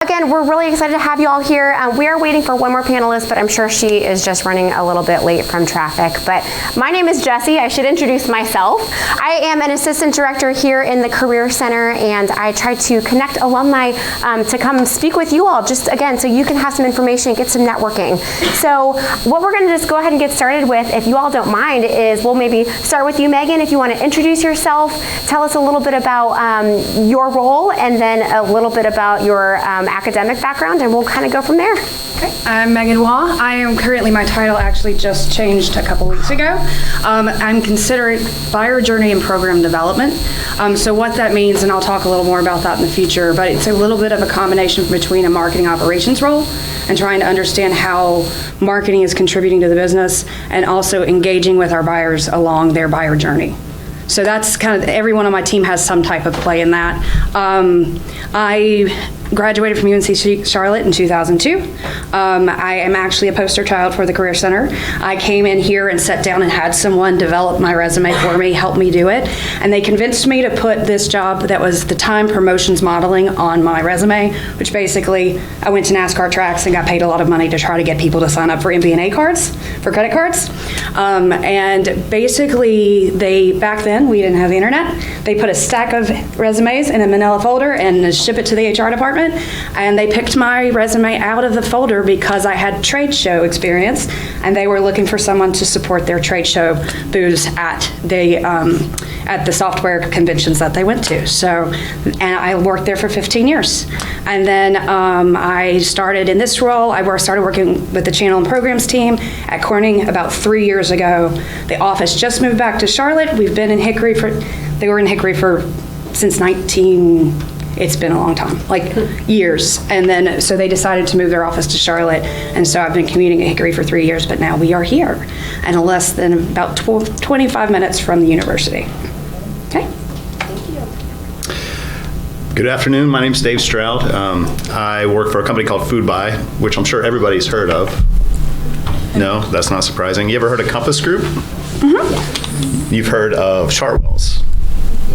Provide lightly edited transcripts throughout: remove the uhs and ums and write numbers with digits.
again, we're really excited to have you all here. We are waiting for one more panelist, but I'm sure she is just running a little bit late from traffic. But my name is Jessie. I should introduce myself. I am an assistant director here in the Career Center, and I try to connect alumni to come speak with you all, just again, so you can have some information, get some networking. So what we're going to just go ahead and get started with, if you all don't mind, is we'll maybe start with you, Megan, if you want to introduce yourself, tell us a little bit about your role, and then a little bit about your academic background, and we'll kind of go from there. Okay, I'm Megan Waugh. I am currently, my title actually just changed a couple weeks ago. I'm considered buyer journey and program development. So what that means, and I'll talk a little more about that in the future, but it's a little bit of a combination between a marketing operations role and trying to understand how marketing is contributing to the business and also engaging with our buyers along their buyer journey. So that's kind of, everyone on my team has some type of play in that. I graduated from UNC Charlotte in 2002. I am actually a poster child for the Career Center. I came in here and sat down and had someone develop my resume for me, help me do it. And they convinced me to put this job that was the time promotions modeling on my resume, which basically I went to NASCAR tracks and got paid a lot of money to try to get people to sign up for MBNA cards, for credit cards. And basically back then we didn't have the internet. They put a stack of resumes in a manila folder and ship it to the HR department. And they picked my resume out of the folder because I had trade show experience, and they were looking for someone to support their trade show booths at the software conventions that they went to. So, and I worked there for 15 years. And then I started in this role. I started working with the channel and programs team at Corning about 3 years ago. The office just moved back to Charlotte. We've been in Hickory they were in Hickory since it's been a long time, like years. And then, so they decided to move their office to Charlotte. And so I've been commuting at Hickory for 3 years, but now we are here and less than about 25 minutes from the university. Okay. Thank you. Good afternoon. My name's Dave Stroud. I work for a company called Food Buy, which I'm sure everybody's heard of. No, that's not surprising. You ever heard of Compass Group? Mm-hmm. You've heard of Chartwell's.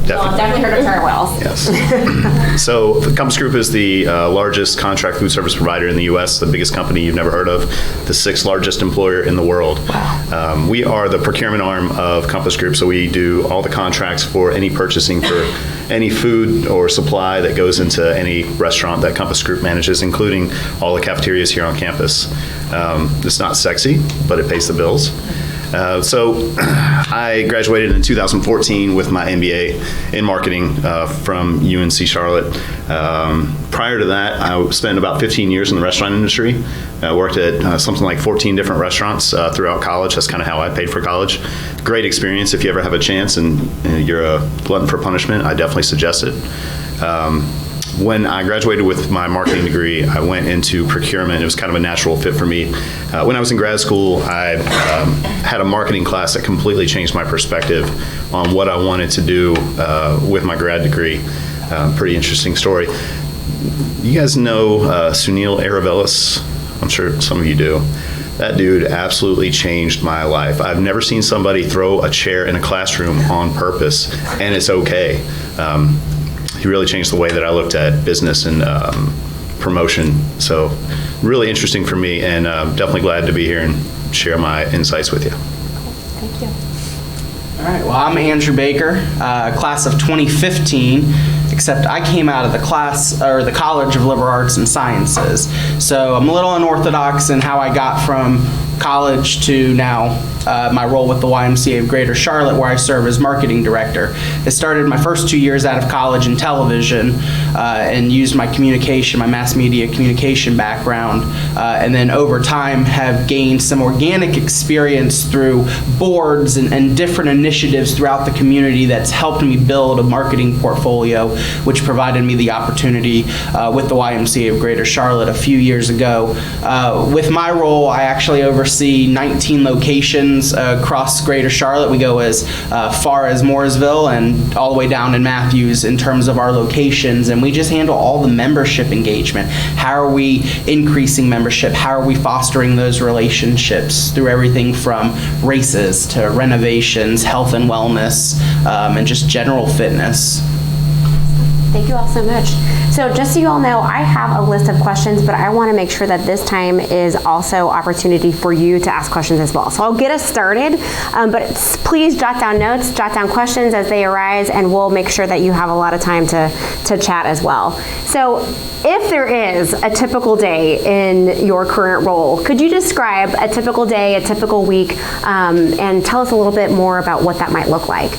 Well, I've definitely heard of Chartwell's. Yes. So the Compass Group is the largest contract food service provider in the U.S., the biggest company you've never heard of, the 6th largest employer in the world. Wow. We are the procurement arm of Compass Group, so we do all the contracts for any purchasing for any food or supply that goes into any restaurant that Compass Group manages, including all the cafeterias here on campus. It's not sexy, but it pays the bills. So I graduated in 2014 with my MBA in marketing from UNC Charlotte. Prior to that, I spent about 15 years in the restaurant industry. I worked at something like 14 different restaurants throughout college. That's kind of how I paid for college. Great experience if you ever have a chance and you're a glutton for punishment. I definitely suggest it. When I graduated with my marketing degree, I went into procurement. It was kind of a natural fit for me. When I was in grad school, I had a marketing class that completely changed my perspective on what I wanted to do with my grad degree. Pretty interesting story. You guys know Sunil Aravelis? I'm sure some of you do. That dude absolutely changed my life. I've never seen somebody throw a chair in a classroom on purpose, and it's okay. He really changed the way that I looked at business and promotion. So really interesting for me, and definitely glad to be here and share my insights with you. Thank you. All right, well, I'm Andrew Baker, class of 2015, except I came out of the College of Liberal Arts and Sciences. So I'm a little unorthodox in how I got from college to now my role with the YMCA of Greater Charlotte, where I serve as marketing director. I started my first 2 years out of college in television and used my mass media communication background, and then over time have gained some organic experience through boards and different initiatives throughout the community that's helped me build a marketing portfolio, which provided me the opportunity with the YMCA of Greater Charlotte a few years ago. With my role, I actually oversee 19 locations across Greater Charlotte. We go as far as Mooresville and all the way down in Matthews in terms of our locations, and we just handle all the membership engagement. How are we increasing membership? How are we fostering those relationships through everything from races to renovations, health and wellness, and just general fitness? Thank you all so much. So just so you all know, I have a list of questions, but I want to make sure that this time is also opportunity for you to ask questions as well. So I'll get us started, but please jot down notes, jot down questions as they arise, and we'll make sure that you have a lot of time to chat as well. So if there is a typical day in your current role, could you describe a typical day, a typical week, and tell us a little bit more about what that might look like?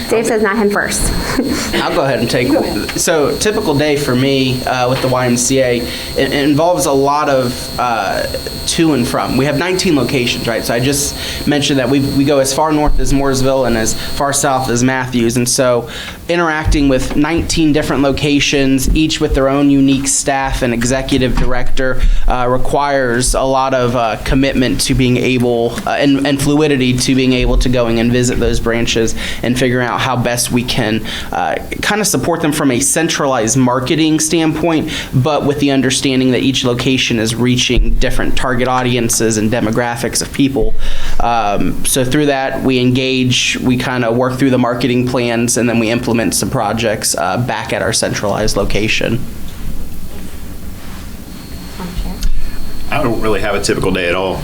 Dave says not him first. I'll go ahead and take it. So typical day for me with the YMCA, it involves a lot of to and from. We have 19 locations, right? So I just mentioned that we go as far north as Mooresville and as far south as Matthews. And so interacting with 19 different locations, each with their own unique staff and executive director, requires a lot of commitment to being able and fluidity to being able to going and visit those branches and figuring out how best we can kind of support them from a centralized marketing standpoint, but with the understanding that each location is reaching different target audiences and demographics of people. So through that, we engage, we kind of work through the marketing plans, and then we implement some projects back at our centralized location. I don't really have a typical day at all.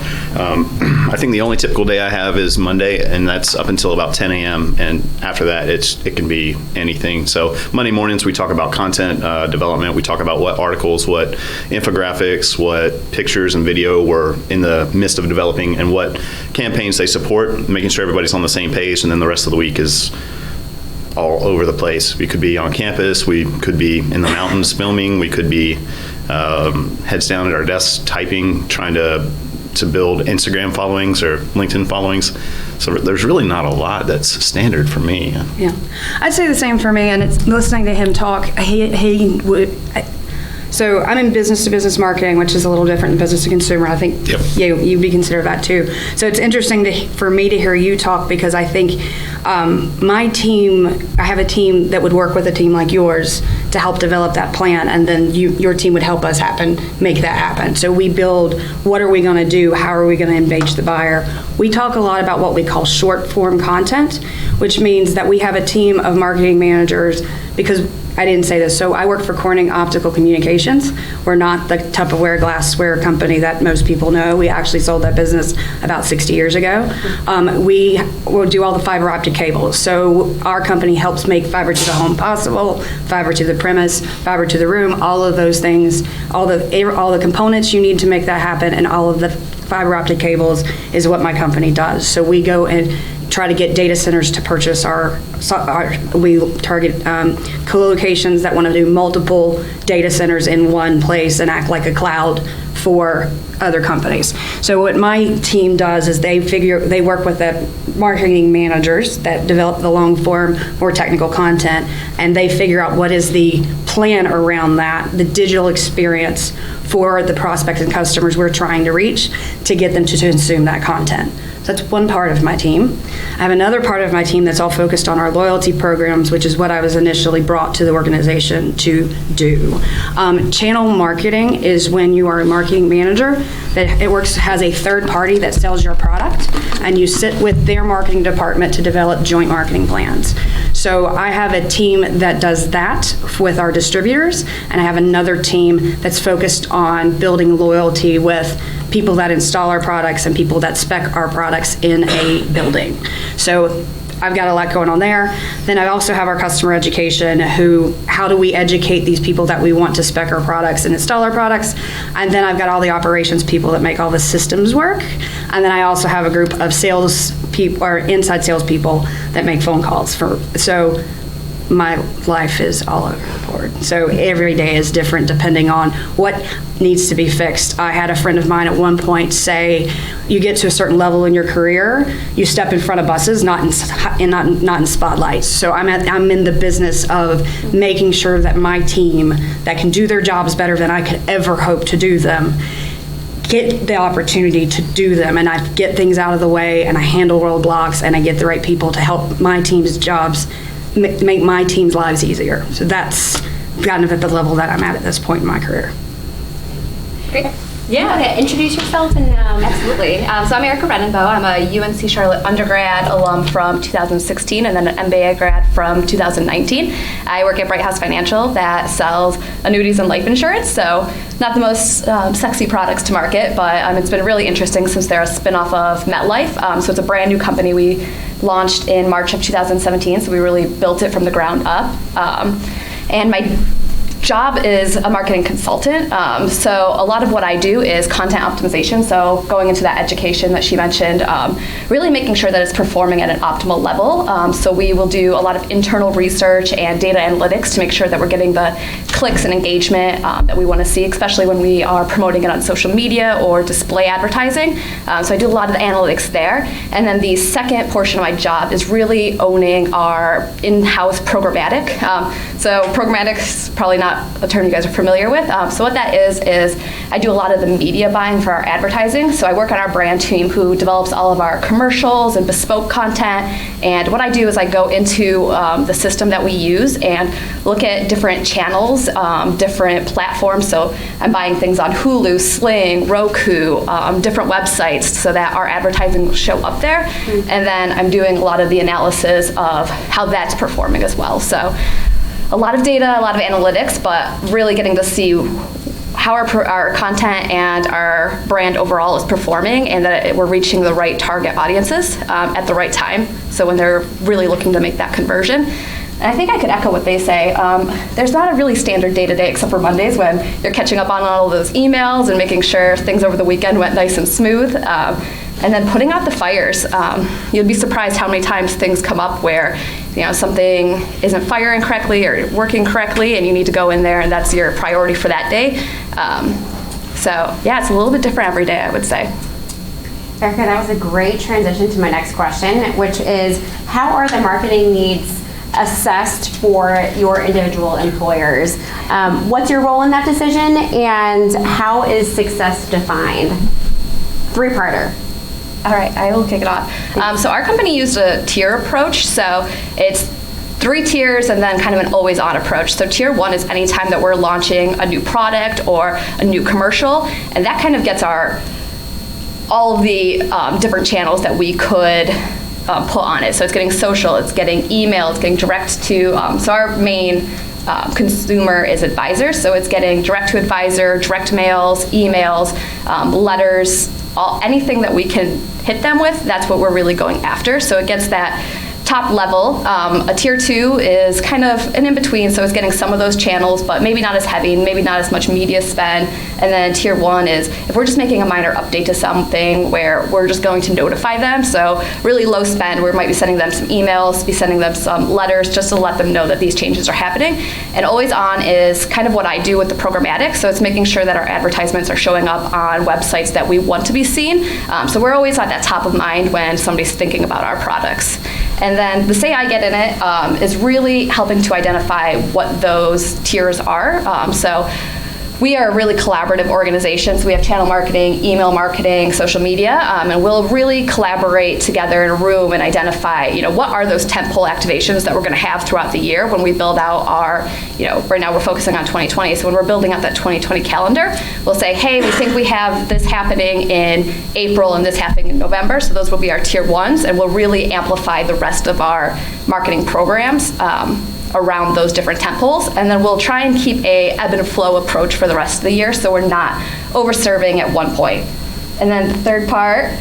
I think the only typical day I have is Monday, and that's up until about 10 a.m. And after that, it can be anything. So Monday mornings, we talk about content development. We talk about what articles, what infographics, what pictures and video we're in the midst of developing, and what campaigns they support, making sure everybody's on the same page. And then the rest of the week is all over the place. We could be on campus. We could be in the mountains filming. We could be heads down at our desks typing, trying to build Instagram followings or LinkedIn followings. So there's really not a lot that's standard for me. Yeah, I'd say the same for me. And it's listening to him talk. He would. So I'm in business-to-business marketing, which is a little different than business-to-consumer. I think you'd be considered that too. So it's interesting for me to hear you talk, because I think my team, I have a team that would work with a team like yours to help develop that plan, and then your team would help us make that happen. So we build, what are we going to do? How are we going to engage the buyer? We talk a lot about what we call short-form content, which means that we have a team of marketing managers, because I didn't say this. So I work for Corning Optical Communications. We're not the Tupperware glassware company that most people know. We actually sold that business about 60 years ago. We will do all the fiber optic cables. So our company helps make fiber to the home possible, fiber to the premise, fiber to the room, all of those things, all the components you need to make that happen, and all of the fiber optic cables is what my company does. So we go and try to get data centers to purchase we target co-locations that want to do multiple data centers in one place and act like a cloud for other companies. So what my team does is they work with the marketing managers that develop the long form, more technical content, and they figure out what is the plan around that, the digital experience for the prospects and customers we're trying to reach to get them to consume that content. So that's one part of my team. I have another part of my team that's all focused on our loyalty programs, which is what I was initially brought to the organization to do. Channel marketing is when you are a marketing manager, that has a third party that sells your product, and you sit with their marketing department to develop joint marketing plans. So I have a team that does that with our distributors, and I have another team that's focused on building loyalty with people that install our products and people that spec our products in a building. So I've got a lot going on there. Then I also have our customer education, how do we educate these people that we want to spec our products and install our products? And then I've got all the operations people that make all the systems work. And then I also have a group of sales people, or inside sales people, that make phone calls so my life is all over the board. So every day is different depending on what needs to be fixed. I had a friend of mine at one point say, you get to a certain level in your career, you step in front of buses, not in spotlights. So I'm in the business of making sure that my team that can do their jobs better than I could ever hope to do them get the opportunity to do them, and I get things out of the way, and I handle roadblocks, and I get the right people to help my team's jobs, make my team's lives easier. So that's kind of at the level that I'm at this point in my career. Great. Yeah. Introduce yourself and Absolutely. So I'm Erica Renenboe. I'm a UNC Charlotte undergrad alum from 2016 and then an MBA grad from 2019. I work at Brickhouse Financial that sells annuities and life insurance. So not the most sexy products to market, but it's been really interesting since they're a spinoff of MetLife. So it's a brand new company we launched in March of 2017. So we really built it from the ground up. And my job is a marketing consultant. So a lot of what I do is content optimization. So going into that education that she mentioned, really making sure that it's performing at an optimal level. So we will do a lot of internal research and data analytics to make sure that we're getting the clicks and engagement that we want to see, especially when we are promoting it on social media or display advertising. So I do a lot of the analytics there. And then the second portion of my job is really owning our in-house programmatic. So programmatic is probably not a term you guys are familiar with. So what that is I do a lot of the media buying for our advertising. So I work on our brand team who develops all of our commercials and bespoke content. And what I do is I go into the system that we use and look at different channels, different platforms. So I'm buying things on Hulu, Sling, Roku, different websites so that our advertising will show up there. And then I'm doing a lot of the analysis of how that's performing as well. So a lot of data, a lot of analytics, but really getting to see how our content and our brand overall is performing and that we're reaching the right target audiences at the right time. So when they're really looking to make that conversion. And I think I could echo what they say. There's not a really standard day-to-day except for Mondays when you're catching up on all of those emails and making sure things over the weekend went nice and smooth. And then putting out the fires. You'd be surprised how many times things come up where something isn't firing correctly or working correctly and you need to go in there and that's your priority for that day. So yeah, it's a little bit different every day, I would say. Erica, that was a great transition to my next question, which is how are the marketing needs assessed for your individual employers? What's your role in that decision and how is success defined? Three-parter. All right, I will kick it off. So our company used a tier approach. So it's 3 tiers and then kind of an always-on approach. So tier 1 is any time that we're launching a new product or a new commercial, and that kind of gets all of the different channels that we could put on it. So it's getting social, it's getting email, it's getting direct to, so our main consumer is advisors. So it's getting direct to advisor, direct mails, emails, letters, anything that we can hit them with, that's what we're really going after. So it gets that top level. A tier 2 is kind of an in-between, so it's getting some of those channels, but maybe not as heavy, maybe not as much media spend. And then tier 1 is if we're just making a minor update to something where we're just going to notify them. So really low spend, we might be sending them some emails, be sending them some letters just to let them know that these changes are happening. And always on is kind of what I do with the programmatic. So it's making sure that our advertisements are showing up on websites that we want to be seen. So we're always at that top of mind when somebody's thinking about our products. And then the say I get in it is really helping to identify what those tiers are. So we are a really collaborative organization. So we have channel marketing, email marketing, social media, and we'll really collaborate together in a room and identify, what are those tentpole activations that we're going to have throughout the year when we build out our, right now we're focusing on 2020. So when we're building out that 2020 calendar, we'll say, hey, we think we have this happening in April and this happening in November. So those will be our tier 1s, and we'll really amplify the rest of our marketing programs around those different tentpoles, and then we'll try and keep a ebb and flow approach for the rest of the year so we're not over-serving at one point. And then the third part.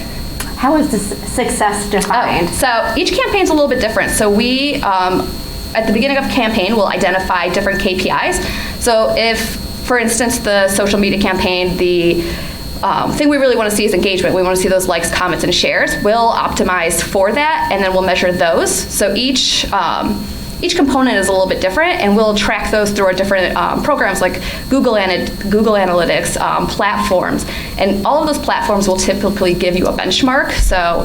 How is this success defined? So each campaign's a little bit different. So we, at the beginning of a campaign, we'll identify different KPIs. So if, for instance, the social media campaign, the thing we really want to see is engagement. We want to see those likes, comments, and shares. We'll optimize for that, and then we'll measure those. So each component is a little bit different, and we'll track those through our different programs like Google Analytics, platforms. And all of those platforms will typically give you a benchmark. So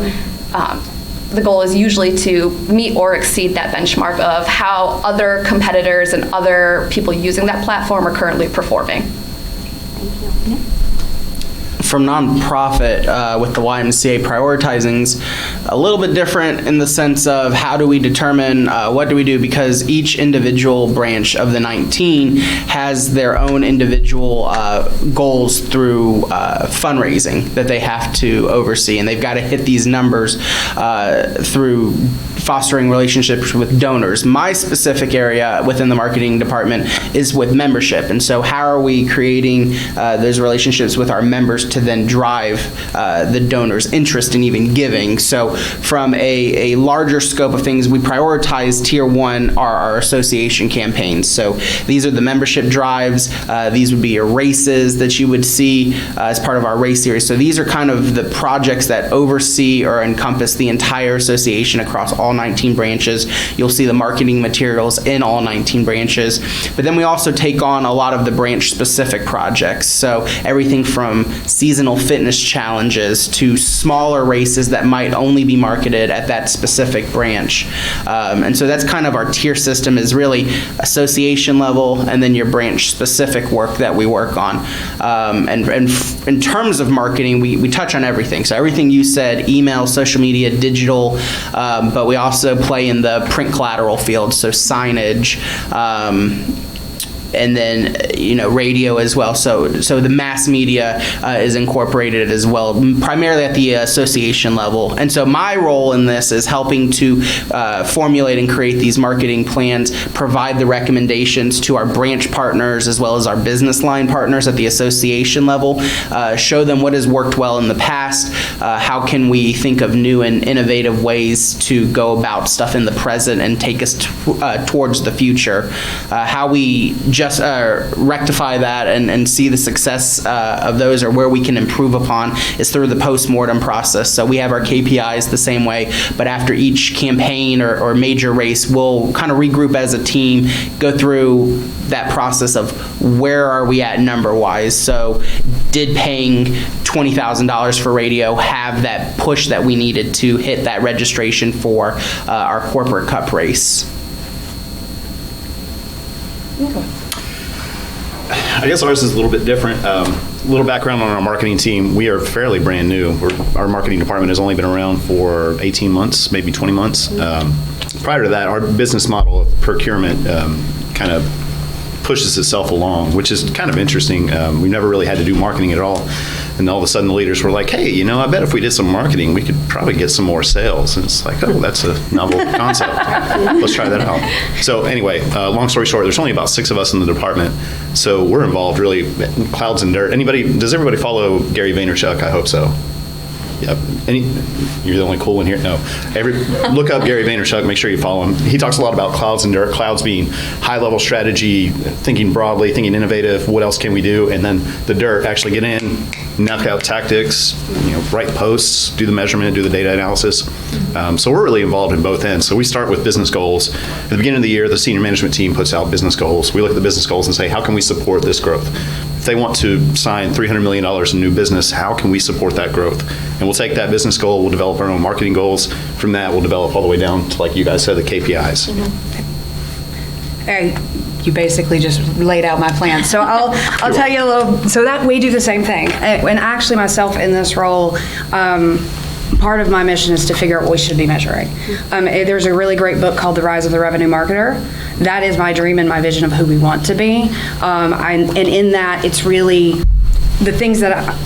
the goal is usually to meet or exceed that benchmark of how other competitors and other people using that platform are currently performing. Thank you. from nonprofit with the YMCA prioritizing's a little bit different in the sense of how do we determine what do we do, because each individual branch of the 19 has their own individual goals through fundraising that they have to oversee, and they've got to hit these numbers through fostering relationships with donors. My specific area within the marketing department is with membership, and so how are we creating those relationships with our members to then drive the donors' interest in even giving. So from a larger scope of things, we prioritize tier one are our association campaigns. So these are the membership drives. These would be your races that you would see as part of our race series. So these are kind of the projects that oversee or encompass the entire association across all 19 branches. You'll see the marketing materials in all 19 branches. But then we also take on a lot of the branch specific projects. So everything from seasonal fitness challenges to smaller races that might only be marketed at that specific branch. And so that's kind of our tier system, is really association level and then your branch specific work that we work on. And in terms of marketing, we touch on everything. So everything you said, email, social media, digital, but we also play in the print collateral field, so signage, and then radio as well. So the mass media is incorporated as well, primarily at the association level. And so my role in this is helping to formulate and create these marketing plans, provide the recommendations to our branch partners as well as our business line partners at the association level, show them what has worked well in the past, how can we think of new and innovative ways to go about stuff in the present and take us towards the future, how we just rectify that and see the success of those, or where we can improve upon, is through the post-mortem process. So we have our KPIs the same way, but after each campaign or major race, we'll kind of regroup as a team, go through that process of where are we at number-wise. So did paying $20,000 for radio have that push that we needed to hit that registration for our corporate cup race? Okay. I guess ours is a little bit different. A little background on our marketing team. We are fairly brand new. Our marketing department has only been around for 18 months, maybe 20 months. Prior to that, our business model of procurement kind of pushes itself along, which is kind of interesting. We never really had to do marketing at all. And all of a sudden the leaders were like, hey, I bet if we did some marketing, we could probably get some more sales. And it's like, oh, that's a novel concept. Let's try that out. So anyway, long story short, there's only about 6 of us in the department. So we're involved really in clouds and dirt. Does everybody follow Gary Vaynerchuk? I hope so. Yep. You're the only cool one here? No. Look up Gary Vaynerchuk, make sure you follow him. He talks a lot about clouds and dirt, clouds being high-level strategy, thinking broadly, thinking innovative, what else can we do? And then the dirt, actually get in, knock out tactics, write posts, do the measurement, do the data analysis. So we're really involved in both ends. So we start with business goals. At the beginning of the year, the senior management team puts out business goals. We look at the business goals and say, how can we support this growth? If they want to sign $300 million in new business, how can we support that growth? And we'll take that business goal, we'll develop our own marketing goals. From that, we'll develop all the way down to, like you guys said, the KPIs. All right, you basically just laid out my plan. So I'll tell you a little, so that we do the same thing. And actually myself in this role, part of my mission is to figure out what we should be measuring. There's a really great book called The Rise of the Revenue Marketer. That is my dream and my vision of who we want to be. And in that, it's really the things that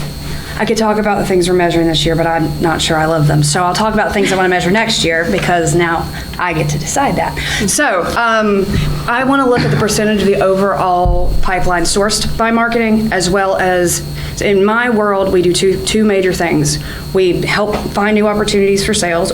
I could talk about the things we're measuring this year, but I'm not sure I love them. So I'll talk about things I want to measure next year, because now I get to decide that. So I want to look at the percentage of the overall pipeline sourced by marketing, as well as, in my world, we do two major things. We help find new opportunities for sales,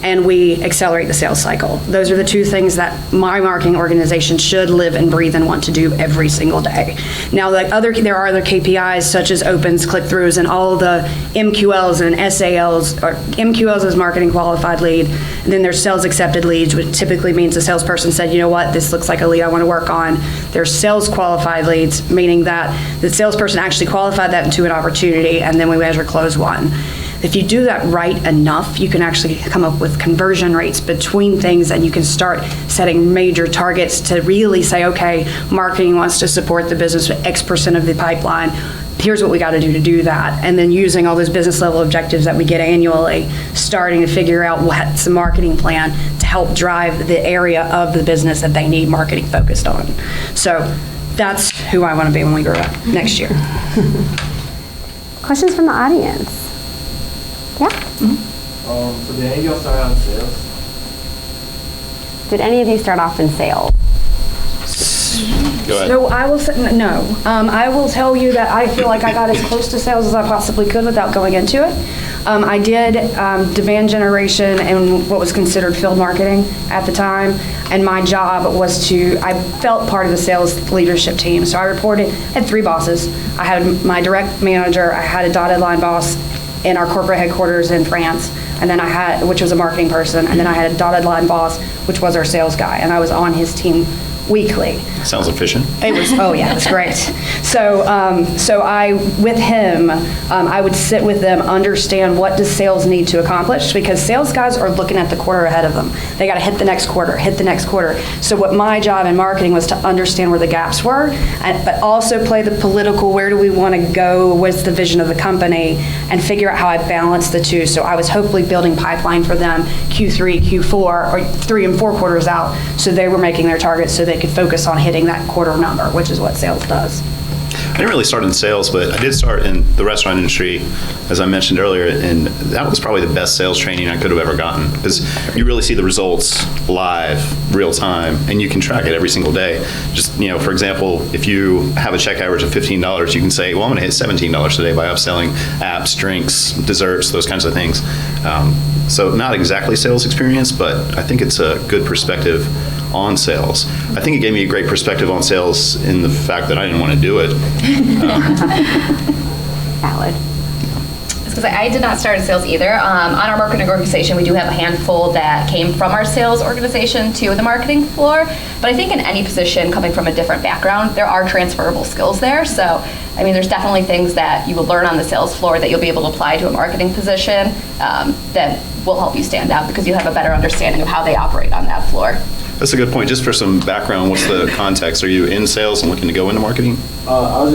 and we accelerate the sales cycle. Those are the two things that my marketing organization should live and breathe and want to do every single day. Now, there are other KPIs such as opens, click-throughs, and all the MQLs and SALs. Or MQLs is marketing qualified lead, and then there's sales accepted leads, which typically means the salesperson said, you know what, this looks like a lead I want to work on. There's sales qualified leads, meaning that the salesperson actually qualified that into an opportunity, and then we measure close one. If you do that right enough, you can actually come up with conversion rates between things, and you can start setting major targets to really say, okay, marketing wants to support the business with X% of the pipeline. here's what we got to do that. And then using all those business level objectives that we get annually, starting to figure out what's the marketing plan to help drive the area of the business that they need marketing focused on. So that's who I want to be when we grow up next year. Questions from the audience? Yeah? So did any of y'all start out in sales? Did any of you start off in sales? Go ahead. So I will say, no. I will tell you that I feel like I got as close to sales as I possibly could without going into it. I did demand generation and what was considered field marketing at the time, and my job was I felt part of the sales leadership team. So I had 3 bosses. I had my direct manager, I had a dotted line boss in our corporate headquarters in France, and then which was a marketing person, and then I had a dotted line boss, which was our sales guy, and I was on his team weekly. Sounds efficient. It was, oh yeah, it was great. So with him, I would sit with them, understand what does sales need to accomplish, because sales guys are looking at the quarter ahead of them. They got to hit the next quarter, hit the next quarter. So what my job in marketing was to understand where the gaps were, but also play the political, where do we want to go, what's the vision of the company, and figure out how I balance the two. So I was hopefully building pipeline for them Q3, Q4, or 3 and 4 quarters out, so they were making their targets so they could focus on hitting that quarter number, which is what sales does. I didn't really start in sales, but I did start in the restaurant industry, as I mentioned earlier, and that was probably the best sales training I could have ever gotten, because you really see the results live, real time, and you can track it every single day. Just, for example, if you have a check average of $15, you can say, well, I'm going to hit $17 today by upselling apps, drinks, desserts, those kinds of things. So not exactly sales experience, but I think it's a good perspective on sales. I think it gave me a great perspective on sales in the fact that I didn't want to do it. Valid. Because I did not start in sales either. On our marketing organization, we do have a handful that came from our sales organization to the marketing floor. But I think in any position coming from a different background, there are transferable skills there. So, there's definitely things that you will learn on the sales floor that you'll be able to apply to a marketing position that will help you stand out, because you have a better understanding of how they operate on that floor. That's a good point. Just for some background, what's the context? Are you in sales and looking to go into marketing? I'm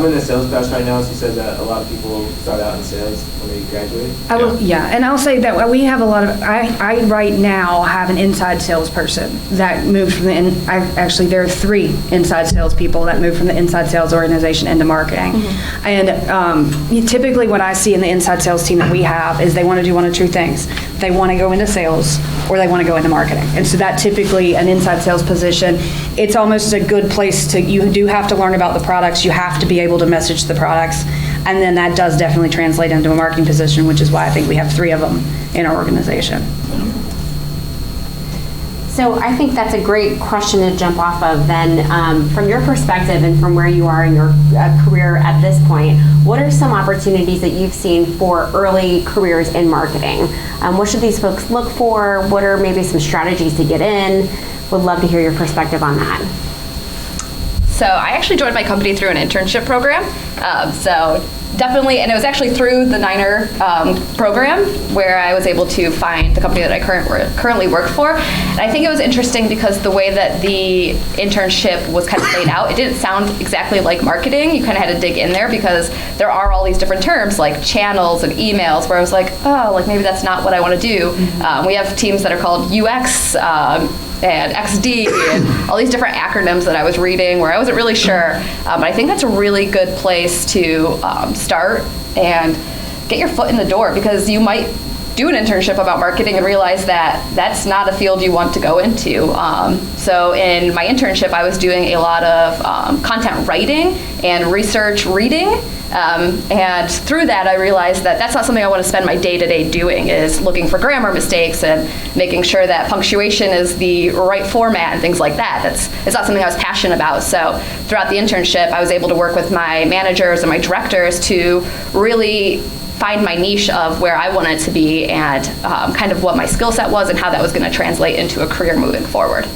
in a sales class right now. She said that a lot of people start out in sales when they graduate. And I'll say that we have a lot of, I right now have an inside salesperson that moved from actually there are 3 inside salespeople that moved from the inside sales organization into marketing. Mm-hmm. And typically what I see in the inside sales team that we have is they want to do one of 2 things. They want to go into sales, or they want to go into marketing. And so that typically an inside sales position, it's almost a good place you do have to learn about the products, you have to be able to message the products, and then that does definitely translate into a marketing position, which is why I think we have 3 of them in our organization. So I think that's a great question to jump off of then. From your perspective and from where you are in your career at this point, what are some opportunities that you've seen for early careers in marketing? What should these folks look for? What are maybe some strategies to get in? Would love to hear your perspective on that. So I actually joined my company through an internship program. So definitely, and it was actually through the Niner program where I was able to find the company that I currently work for. And I think it was interesting because the way that the internship was kind of laid out, it didn't sound exactly like marketing. You kind of had to dig in there because there are all these different terms like channels and emails where I was like, oh, like maybe that's not what I want to do. Mm-hmm. We have teams that are called UX, and XD and all these different acronyms that I was reading where I wasn't really sure. But I think that's a really good place to start and get your foot in the door, because you might do an internship about marketing and realize that that's not a field you want to go into. So in my internship, I was doing a lot of content writing and research reading. And through that, I realized that that's not something I want to spend my day-to-day doing, is looking for grammar mistakes and making sure that punctuation is the right format and things like that. It's not something I was passionate about. So throughout the internship, I was able to work with my managers and my directors to really find my niche of where I wanted to be and kind of what my skill set was and how that was going to translate into a career moving forward.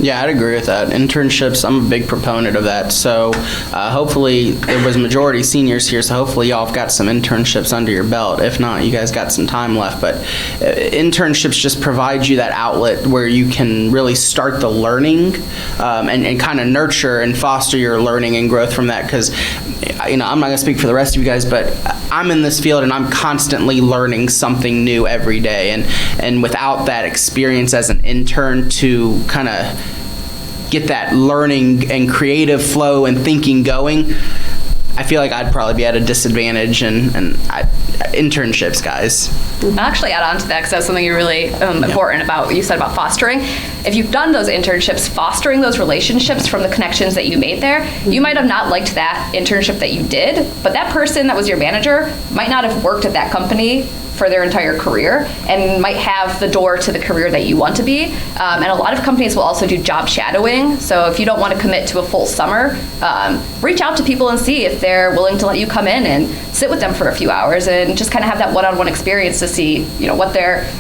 Yeah, I'd agree with that. Internships, I'm a big proponent of that. So hopefully, there was majority seniors here, so hopefully y'all have got some internships under your belt. If not, you guys got some time left. But internships just provide you that outlet where you can really start the learning and kind of nurture and foster your learning and growth from that. Because, I'm not going to speak for the rest of you guys, but I'm in this field and I'm constantly learning something new every day. And without that experience as an intern to kind of get that learning and creative flow and thinking going, I feel like I'd probably be at a disadvantage. And internships, guys. I'll actually add on to that because that's something you're really important about what you said about fostering. If you've done those internships, fostering those relationships from the connections that you made there, you might have not liked that internship that you did, but that person that was your manager might not have worked at that company for their entire career and might have the door to the career that you want to be. And a lot of companies will also do job shadowing. So if you don't want to commit to a full summer, reach out to people and see if they're willing to let you come in and sit with them for a few hours and just kind of have that one-on-one experience to see, what their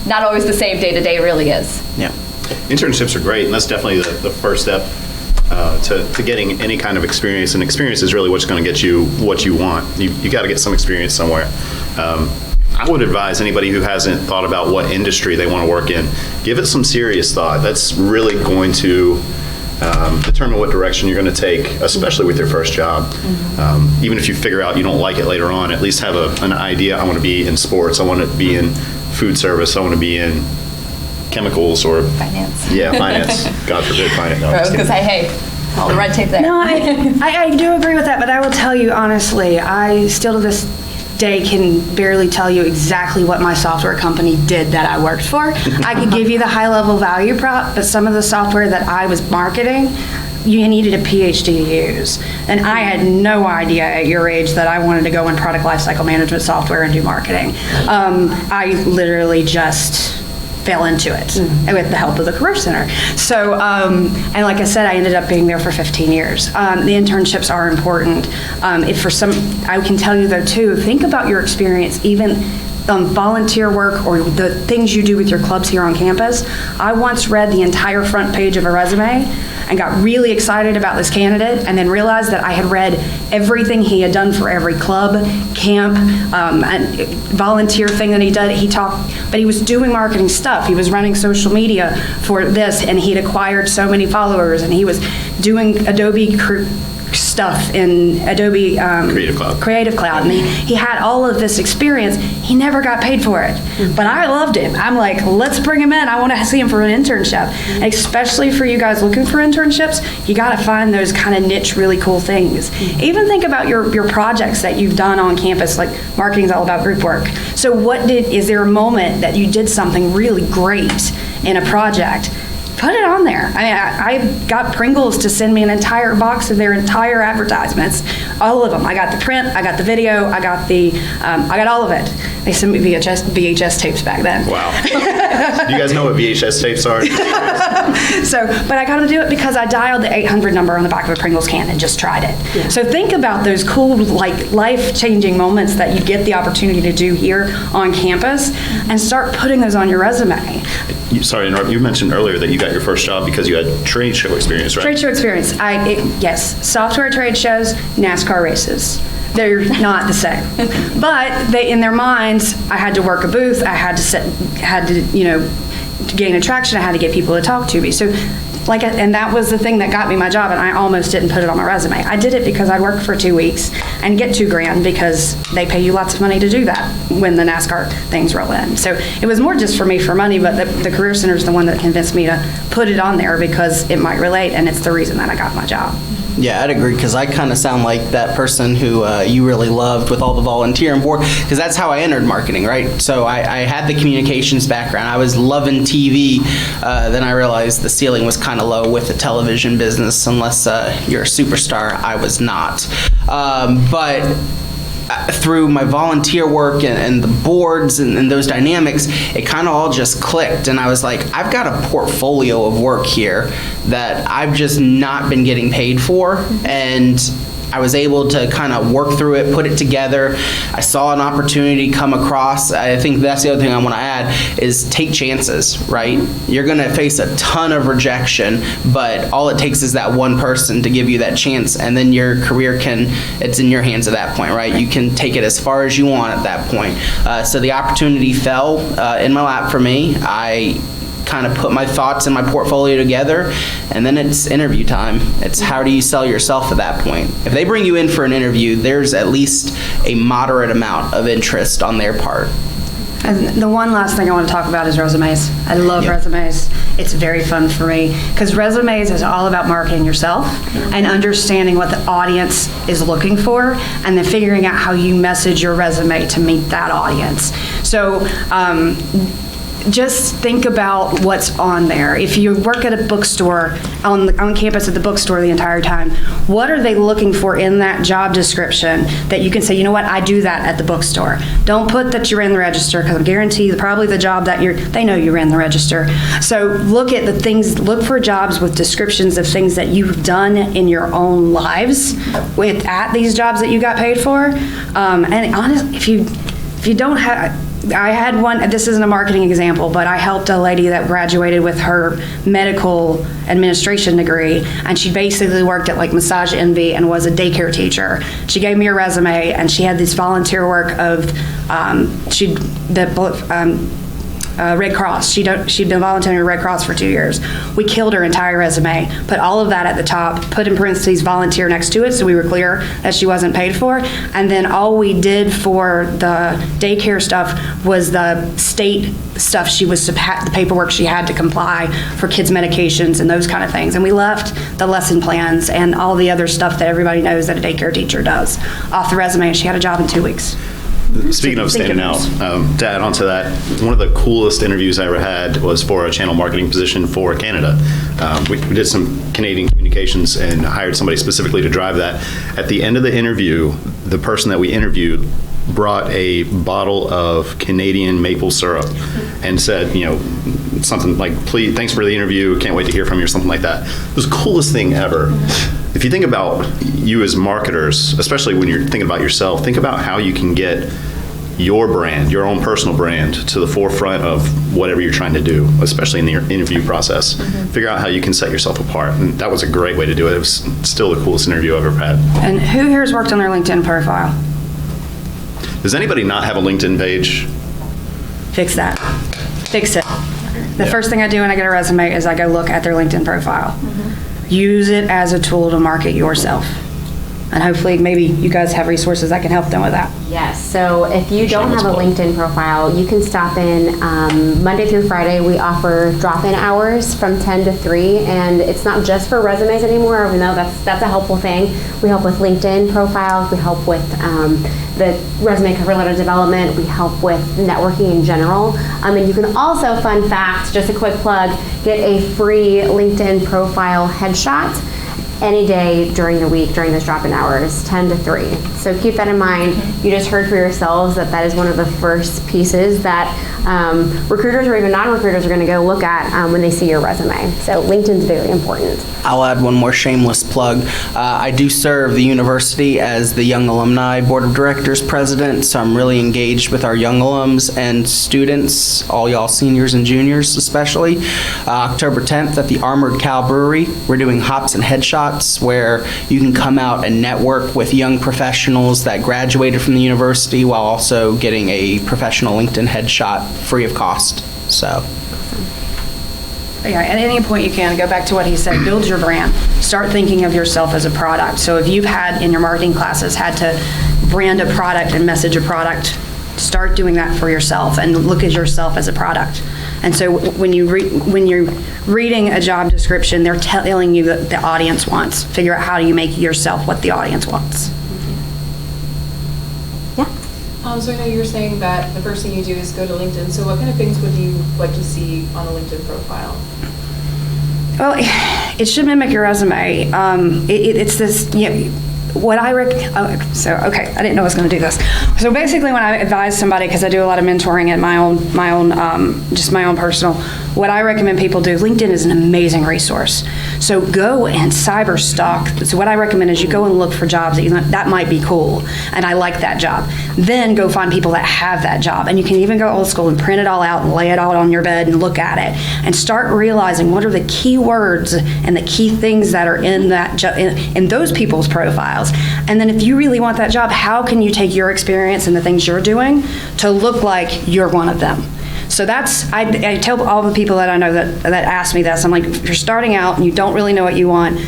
not always the same day-to-day really is. Yeah. Internships are great, and that's definitely the first step to getting any kind of experience. And experience is really what's going to get you what you want. You got to get some experience somewhere. I would advise anybody who hasn't thought about what industry they want to work in, give it some serious thought. That's really going to determine what direction you're going to take, especially with your first job. Even if you figure out you don't like it later on, at least have an idea. I want to be in sports. I want to be in food service. I want to be in chemicals or Finance. Yeah, finance. God forbid finance. No, I was going to say, hey, all the red tape there. No, I do agree with that, but I will tell you honestly, I still to this day can barely tell you exactly what my software company did that I worked for. I could give you the high level value prop, but some of the software that I was marketing, you needed a PhD to use. And I had no idea at your age that I wanted to go in product lifecycle management software and do marketing. I literally just fell into it with the help of the Career Center. So, and like I said, I ended up being there for 15 years. The internships are important. If for some, I can tell you though too, think about your experience, even volunteer work or the things you do with your clubs here on campus. I once read the entire front page of a resume and got really excited about this candidate and then realized that I had read everything he had done for every club, camp, and volunteer thing that he did. But he was doing marketing stuff. He was running social media for this, and he'd acquired so many followers, and he was doing Adobe stuff in Adobe Creative Cloud. And he had all of this experience. He never got paid for it. But I loved him. I'm like, let's bring him in. I want to see him for an internship. And especially for you guys looking for internships, you got to find those kind of niche, really cool things. Even think about your projects that you've done on campus, like marketing is all about group work. So is there a moment that you did something really great in a project? Put it on there. I got Pringles to send me an entire box of their entire advertisements, all of them. I got the print, I got the video, I got all of it. They sent me VHS tapes back then. Wow. Do you guys know what VHS tapes are? But I got to do it because I dialed the 800 number on the back of a Pringles can and just tried it. Yeah. So think about those cool, like life-changing moments that you get the opportunity to do here on campus and start putting those on your resume. Sorry to interrupt. You mentioned earlier that you got your first job because you had trade show experience, right? Trade show experience. Yes. Software trade shows, NASCAR races. They're not the same. But in their minds, I had to work a booth. I had to gain attraction. I had to get people to talk to me. So, and that was the thing that got me my job, and I almost didn't put it on my resume. I did it because I worked for 2 weeks and get $2,000 because they pay you lots of money to do that when the NASCAR things roll in. So it was more just for me for money, but the Career Center is the one that convinced me to put it on there because it might relate, and it's the reason that I got my job. Yeah, I'd agree, because I kind of sound like that person who you really loved with all the volunteering for, because that's how I entered marketing, right? So I had the communications background. I was loving TV. Then I realized the ceiling was kind of low with the television business, unless you're a superstar. I was not. But through my volunteer work and the boards and those dynamics, it kind of all just clicked. And I was like, I've got a portfolio of work here that I've just not been getting paid for. And I was able to kind of work through it, put it together. I saw an opportunity come across. I think that's the other thing I want to add is take chances, right? You're going to face a ton of rejection, but all it takes is that one person to give you that chance, and then your career it's in your hands at that point, right? You can take it as far as you want at that point. So the opportunity fell in my lap for me. I kind of put my thoughts and my portfolio together, and then it's interview time. It's how do you sell yourself at that point? If they bring you in for an interview, there's at least a moderate amount of interest on their part. And the one last thing I want to talk about is resumes. I love resumes. It's very fun for me because resumes is all about marketing yourself and understanding what the audience is looking for and then figuring out how you message your resume to meet that audience. So just think about what's on there. If you work at a bookstore, on campus at the bookstore the entire time, what are they looking for in that job description that you can say, you know what, I do that at the bookstore. Don't put that you ran the register, because I guarantee probably the job that they know you ran the register. So look at the things, look for jobs with descriptions of things that you've done in your own lives at these jobs that you got paid for. And honestly, if you don't have, I had one, this isn't a marketing example, but I helped a lady that graduated with her medical administration degree, and she basically worked at like Massage Envy and was a daycare teacher. She gave me a resume, and she had this volunteer work of, Red Cross. She'd been volunteering with Red Cross for 2 years. We killed her entire resume, put all of that at the top, put in parentheses volunteer next to it so we were clear that she wasn't paid for. And then all we did for the daycare stuff was the state stuff the paperwork she had to comply for kids' medications and those kind of things. And we left the lesson plans and all the other stuff that everybody knows that a daycare teacher does off the resume, and she had a job in 2 weeks. Speaking of standing out, to add on to that, one of the coolest interviews I ever had was for a channel marketing position for Canada. We did some Canadian communications and hired somebody specifically to drive that. At the end of the interview, the person that we interviewed brought a bottle of Canadian maple syrup and said, something like, "Please, thanks for the interview, can't wait to hear from you," or something like that. It was the coolest thing ever. If you think about you as marketers, especially when you're thinking about yourself, think about how you can get your brand, your own personal brand, to the forefront of whatever you're trying to do, especially in the interview process. Figure out how you can set yourself apart. And that was a great way to do it. It was still the coolest interview I've ever had. And who here has worked on their LinkedIn profile? Does anybody not have a LinkedIn page? Fix that. Fix it. The first thing I do when I get a resume is I go look at their LinkedIn profile. Use it as a tool to market yourself. And hopefully maybe you guys have resources that can help them with that. Yes, so if you don't have a LinkedIn profile, you can stop in Monday through Friday. We offer drop-in hours from 10 to 3, and it's not just for resumes anymore, even though that's a helpful thing. We help with LinkedIn profiles, we help with the resume cover letter development, we help with networking in general. And you can also, fun fact, just a quick plug, get a free LinkedIn profile headshot any day during the week during those drop-in hours, 10 to 3. So keep that in mind. You just heard for yourselves that is one of the first pieces that recruiters or even non-recruiters are going to go look at when they see your resume. So LinkedIn's very important. I'll add one more shameless plug. I do serve the university as the Young Alumni Board of Directors president, so I'm really engaged with our young alums and students, all y'all seniors and juniors especially. October 10th at the Armored Cow Brewery, we're doing Hops and Headshots, where you can come out and network with young professionals that graduated from the university while also getting a professional LinkedIn headshot free of cost. So. Yeah, at any point you can, go back to what he said, build your brand. Start thinking of yourself as a product. So if you've had, in your marketing classes, had to brand a product and message a product, start doing that for yourself and look at yourself as a product. And so when you're reading a job description, they're telling you that the audience wants. Figure out how do you make yourself what the audience wants. So I know you were saying that the first thing you do is go to LinkedIn. So what kind of things would you like to see on a LinkedIn profile? Well, it should mimic your resume. It's this, what I recommend, I didn't know I was going to do this. So basically when I advise somebody, because I do a lot of mentoring at my own personal, what I recommend people do, LinkedIn is an amazing resource. So go and cyber stalk. So what I recommend is you go and look for jobs that might be cool, and I like that job. Then go find people that have that job, and you can even go old school and print it all out and lay it out on your bed and look at it, and start realizing what are the key words and the key things that are in that in those people's profiles. And then if you really want that job, how can you take your experience and the things you're doing to look like you're one of them? So that's, I tell all the people that I know that ask me this, I'm like, if you're starting out and you don't really know what you want,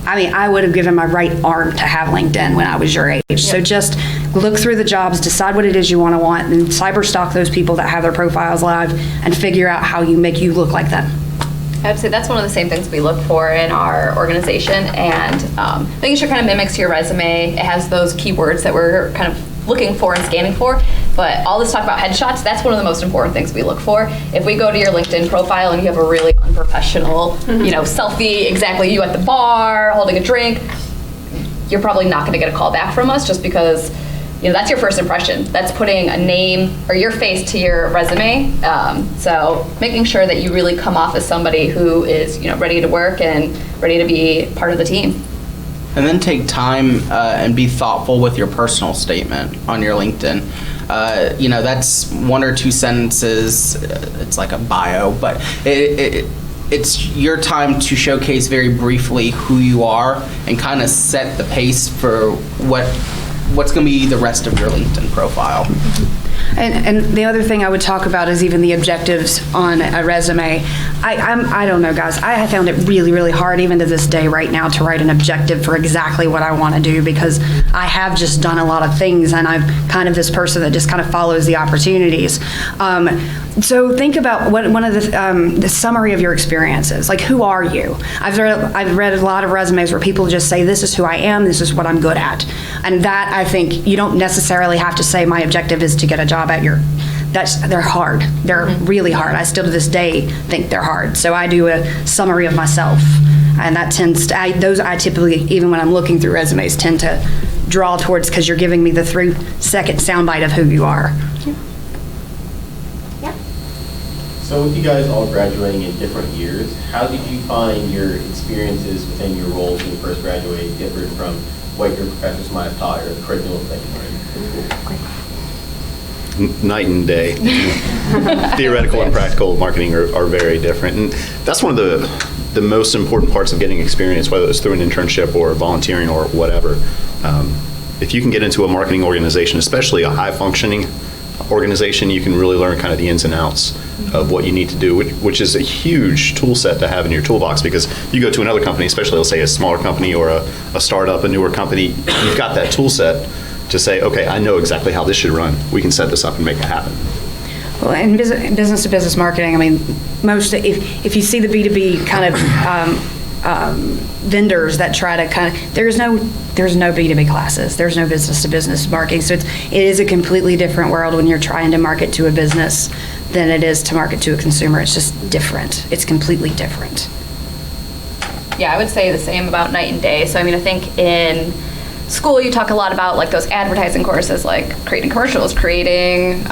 I mean, I would have given my right arm to have LinkedIn when I was your age. Yep. So just look through the jobs, decide what it is you want, and cyber stalk those people that have their profiles live and figure out how you make you look like them. I'd say that's one of the same things we look for in our organization, and making sure it kind of mimics your resume. It has those keywords that we're kind of looking for and scanning for. But all this talk about headshots, that's one of the most important things we look for. If we go to your LinkedIn profile and you have a really unprofessional, selfie, exactly you at the bar, holding a drink, you're probably not going to get a call back from us, just because that's your first impression. That's putting a name or your face to your resume. So making sure that you really come off as somebody who is ready to work and ready to be part of the team. And then take time and be thoughtful with your personal statement on your LinkedIn. That's 1 or 2 sentences. It's like a bio, but it's your time to showcase very briefly who you are and kind of set the pace for what's going to be the rest of your LinkedIn profile. And the other thing I would talk about is even the objectives on a resume. I don't know, guys. I have found it really, really hard, even to this day right now, to write an objective for exactly what I want to do, because I have just done a lot of things, and I'm kind of this person that just kind of follows the opportunities. So think about one of the summary of your experiences. Like, who are you? I've read a lot of resumes where people just say, this is who I am, this is what I'm good at. And that, I think, you don't necessarily have to say my objective is to get a job at they're hard. They're really hard. I still to this day think they're hard. So I do a summary of myself, and that tends to, I typically, even when I'm looking through resumes, tend to draw towards, because you're giving me the 3-second soundbite of who you are. So with you guys all graduating in different years, how did you find your experiences within your roles when you first graduated different from what your professors might have taught or the curriculum that you learned in school? Night and day. Theoretical and practical marketing are very different. And that's one of the most important parts of getting experience, whether it's through an internship or volunteering or whatever. If you can get into a marketing organization, especially a high-functioning organization, you can really learn kind of the ins and outs of what you need to do, which is a huge tool set to have in your toolbox, because you go to another company, especially let's say a smaller company or a startup, a newer company, you've got that tool set to say, okay, I know exactly how this should run. We can set this up and make it happen. Well, in business to business marketing, I mean, if you see the B2B kind of vendors that try to kind of, there's no B2B classes, there's no business to business marketing, so it is a completely different world when you're trying to market to a business than it is to market to a consumer. It's just different. It's completely different. Yeah, I would say the same about night and day. So I mean, I think in school you talk a lot about like those advertising courses, like creating commercials, creating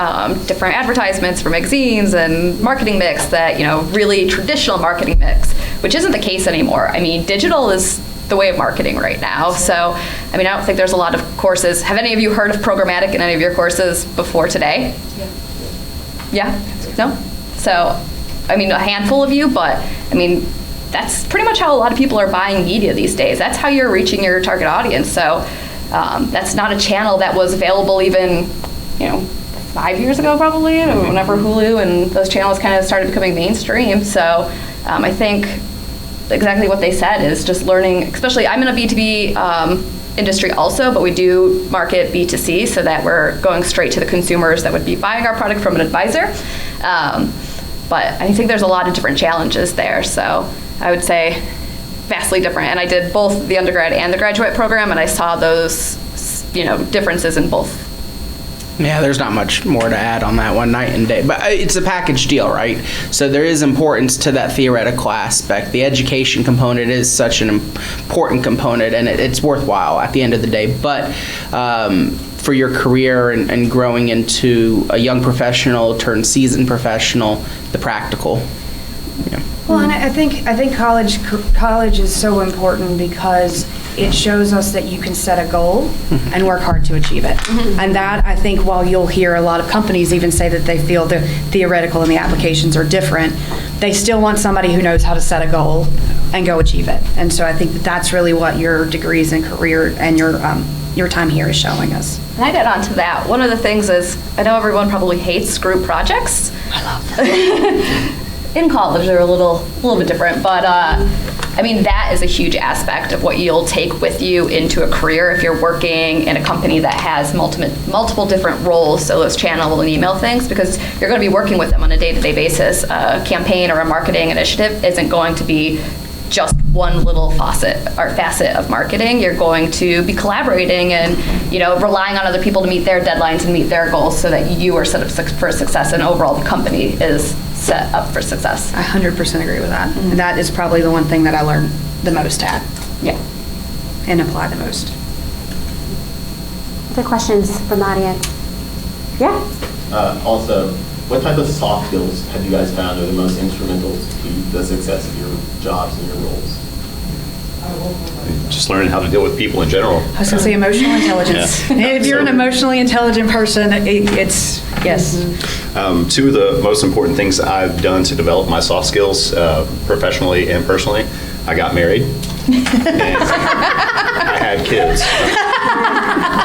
different advertisements for magazines and marketing mix, that really traditional marketing mix, which isn't the case anymore. I mean, digital is the way of marketing right now. So I mean, I don't think there's a lot of courses. Have any of you heard of programmatic in any of your courses before today? Yeah? No? So I mean, a handful of you, but I mean, that's pretty much how a lot of people are buying media these days. That's how you're reaching your target audience. So that's not a channel that was available even, 5 years ago probably, whenever Hulu and those channels kind of started becoming mainstream. So I think exactly what they said is just learning, especially I'm in a B2B industry also, but we do market B2C, so that we're going straight to the consumers that would be buying our product from an advisor. But I think there's a lot of different challenges there. So I would say vastly different. And I did both the undergrad and the graduate program, and I saw those, differences in both. Yeah, there's not much more to add on that one, night and day. But it's a package deal, right? So there is importance to that theoretical aspect. The education component is such an important component, and it's worthwhile at the end of the day. But for your career and growing into a young professional turned seasoned professional, the practical. Well, and I think college is so important because it shows us that you can set a goal and work hard to achieve it. And that, I think, while you'll hear a lot of companies even say that they feel the theoretical and the applications are different, they still want somebody who knows how to set a goal and go achieve it. And so I think that that's really what your degrees and career and your time here is showing us. And I get onto that. One of the things is, I know everyone probably hates group projects. I love that. In college, they're a little bit different, but I mean, that is a huge aspect of what you'll take with you into a career if you're working in a company that has multiple different roles, so those channel and email things, because you're going to be working with them on a day-to-day basis. A campaign or a marketing initiative isn't going to be just one little facet of marketing. You're going to be collaborating and, relying on other people to meet their deadlines and meet their goals so that you are set up for success and overall the company is set up for success. I 100% agree with that. And that is probably the one thing that I learned the most at. Yeah. And apply the most. Other questions from the audience? Yeah? Also, what type of soft skills have you guys found are the most instrumental to the success of your jobs and your roles? Just learning how to deal with people in general. I was going to say emotional intelligence. If you're an emotionally intelligent person, it's, yes. Two of the most important things I've done to develop my soft skills professionally and personally, I got married and I had kids,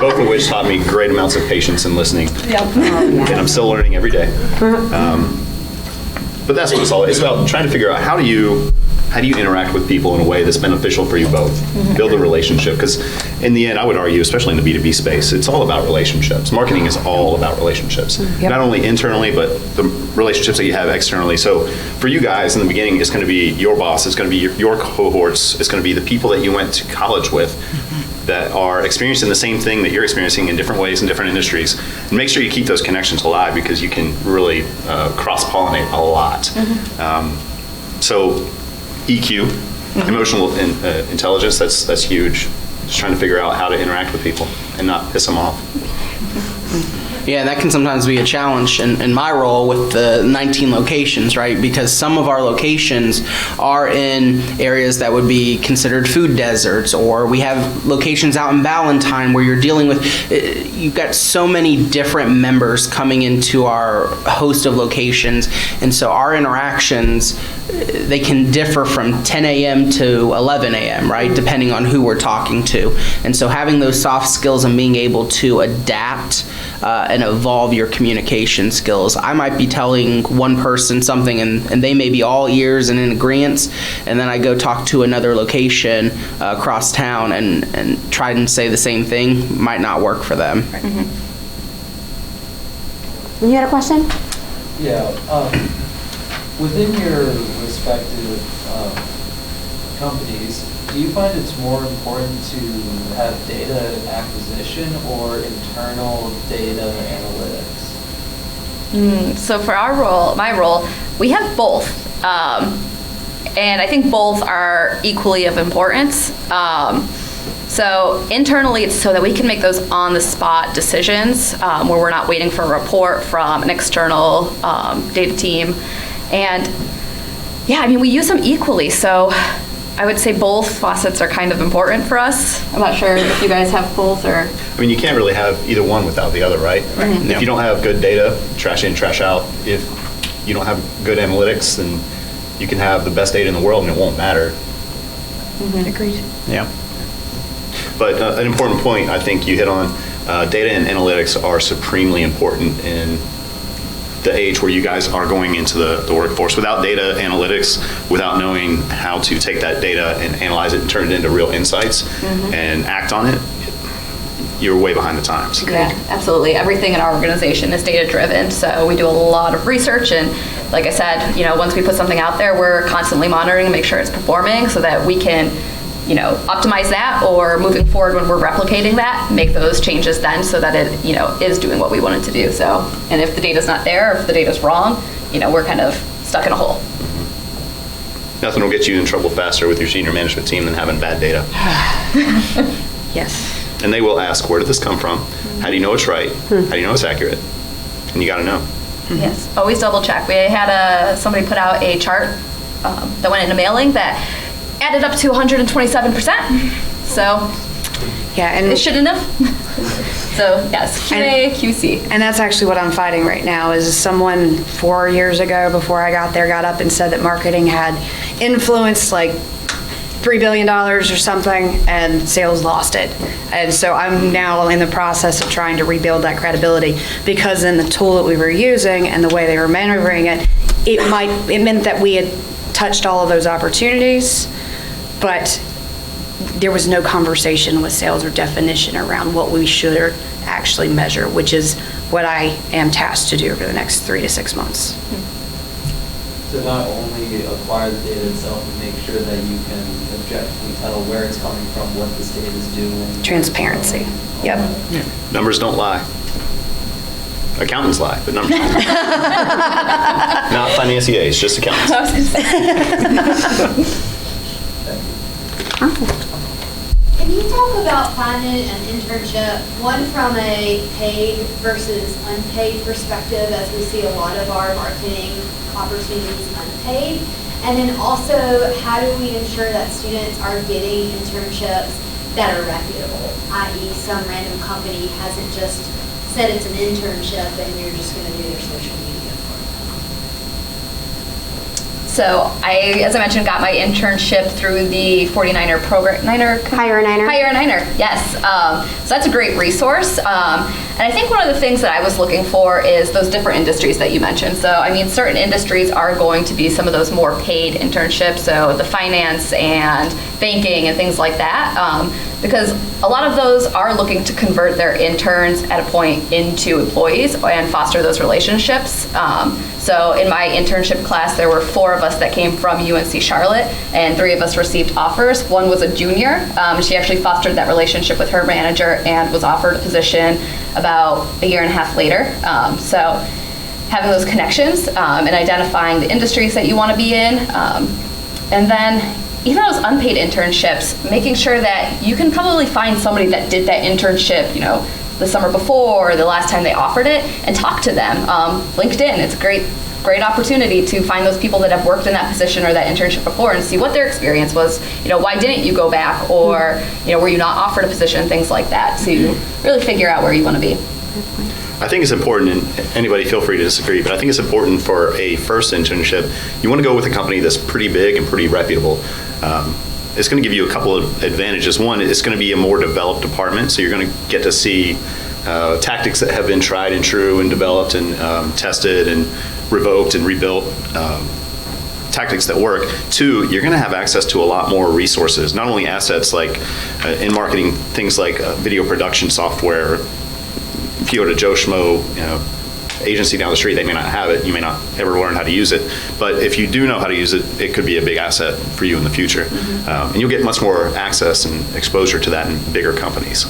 both of which taught me great amounts of patience and listening. And I'm still learning every day. But that's what it's all. It's about trying to figure out how do you interact with people in a way that's beneficial for you both. Build a relationship, because in the end, I would argue, especially in the B2B space, it's all about relationships. Marketing is all about relationships, not only internally, but the relationships that you have externally. So for you guys in the beginning, it's going to be your boss, it's going to be your cohorts, it's going to be the people that you went to college with that are experiencing the same thing that you're experiencing in different ways in different industries. And make sure you keep those connections alive, because you can really cross-pollinate a lot. So EQ, emotional intelligence, that's huge. Just trying to figure out how to interact with people and not piss them off. Yeah, that can sometimes be a challenge in my role with the 19 locations, right? Because some of our locations are in areas that would be considered food deserts, or we have locations out in Ballantyne where you're dealing with, you've got so many different members coming into our host of locations, and so our interactions, they can differ from 10 a.m. to 11 a.m., right? Depending on who we're talking to. And so having those soft skills and being able to adapt and evolve your communication skills. I might be telling one person something and they may be all ears and in agreement, and then I go talk to another location across town and try and say the same thing, might not work for them. You had a question? Yeah. Within your respective companies, do you find it's more important to have data acquisition or internal data analytics? So for my role, we have both. And I think both are equally of importance. So internally, it's so that we can make those on-the-spot decisions where we're not waiting for a report from an external data team. And yeah, I mean, we use them equally. So I would say both faucets are kind of important for us. I'm not sure if you guys have both or. I mean, you can't really have either one without the other, right? If you don't have good data, trash in, trash out. If you don't have good analytics, then you can have the best data in the world and it won't matter. Agreed. Yeah. But an important point I think you hit on, data and analytics are supremely important in the age where you guys are going into the workforce. Without data analytics, without knowing how to take that data and analyze it and turn it into real insights and act on it, you're way behind the times. Yeah, absolutely. Everything in our organization is data driven, so we do a lot of research, and like I said, once we put something out there, we're constantly monitoring and make sure it's performing so that we can optimize that, or moving forward when we're replicating that, make those changes then so that it, is doing what we want it to do. So, and if the data's not there, or if the data's wrong, we're kind of stuck in a hole. Nothing will get you in trouble faster with your senior management team than having bad data. Yes. And they will ask, where did this come from? How do you know it's right? How do you know it's accurate? And you got to know. Yes, always double check. We had somebody put out a chart that went into mailing that added up to 127%. So Yeah, and it shouldn't have. So yes, QA, QC. And that's actually what I'm fighting right now, is someone 4 years ago, before I got there, got up and said that marketing had influenced like $3 billion or something, and sales lost it. And so I'm now in the process of trying to rebuild that credibility, because in the tool that we were using and the way they were maneuvering it, it meant that we had touched all of those opportunities, but there was no conversation with sales or definition around what we should actually measure, which is what I am tasked to do over the next 3 to 6 months. So not only acquire the data itself and make sure that you can objectively tell where it's coming from, what the state is doing. Transparency. Yep. Numbers don't lie. Accountants lie, but numbers don't lie. Not financiers, just accountants. I was gonna say. Can you talk about finding an internship, one from a paid versus unpaid perspective, as we see a lot of our marketing opportunities unpaid? And then also, how do we ensure that students are getting internships that are reputable, i.e. some random company hasn't just said it's an internship and you're just going to do their social media for them? So as I mentioned, got my internship through the 49er program. Hire a Niner. Hire a Niner, yes. So that's a great resource. And I think one of the things that I was looking for is those different industries that you mentioned. So, I mean, certain industries are going to be some of those more paid internships, so the finance and banking and things like that, because a lot of those are looking to convert their interns at a point into employees and foster those relationships. So in my internship class, there were 4 of us that came from UNC Charlotte, and 3 of us received offers. One was a junior. She actually fostered that relationship with her manager and was offered a position about a year and a half later. So having those connections and identifying the industries that you want to be in, and then even those unpaid internships, making sure that you can probably find somebody that did that internship, you know, the summer before or the last time they offered it, and talk to them. LinkedIn, it's a great opportunity to find those people that have worked in that position or that internship before and see what their experience was. You know, why didn't you go back, or you know, were you not offered a position, things like that, to really figure out where you want to be. I think it's important, and anybody feel free to disagree, but I think it's important for a first internship, you want to go with a company that's pretty big and pretty reputable. It's going to give you a couple of advantages. One, it's going to be a more developed department, so you're going to get to see tactics that have been tried and true and developed and tested and revoked and rebuilt, tactics that work. 2, you're going to have access to a lot more resources, not only assets like in marketing, things like video production software. If you go to Joe Schmo, agency down the street, they may not have it. You may not ever learn how to use it. But if you do know how to use it, it could be a big asset for you in the future. Mm-hmm. And you'll get much more access and exposure to that in bigger companies.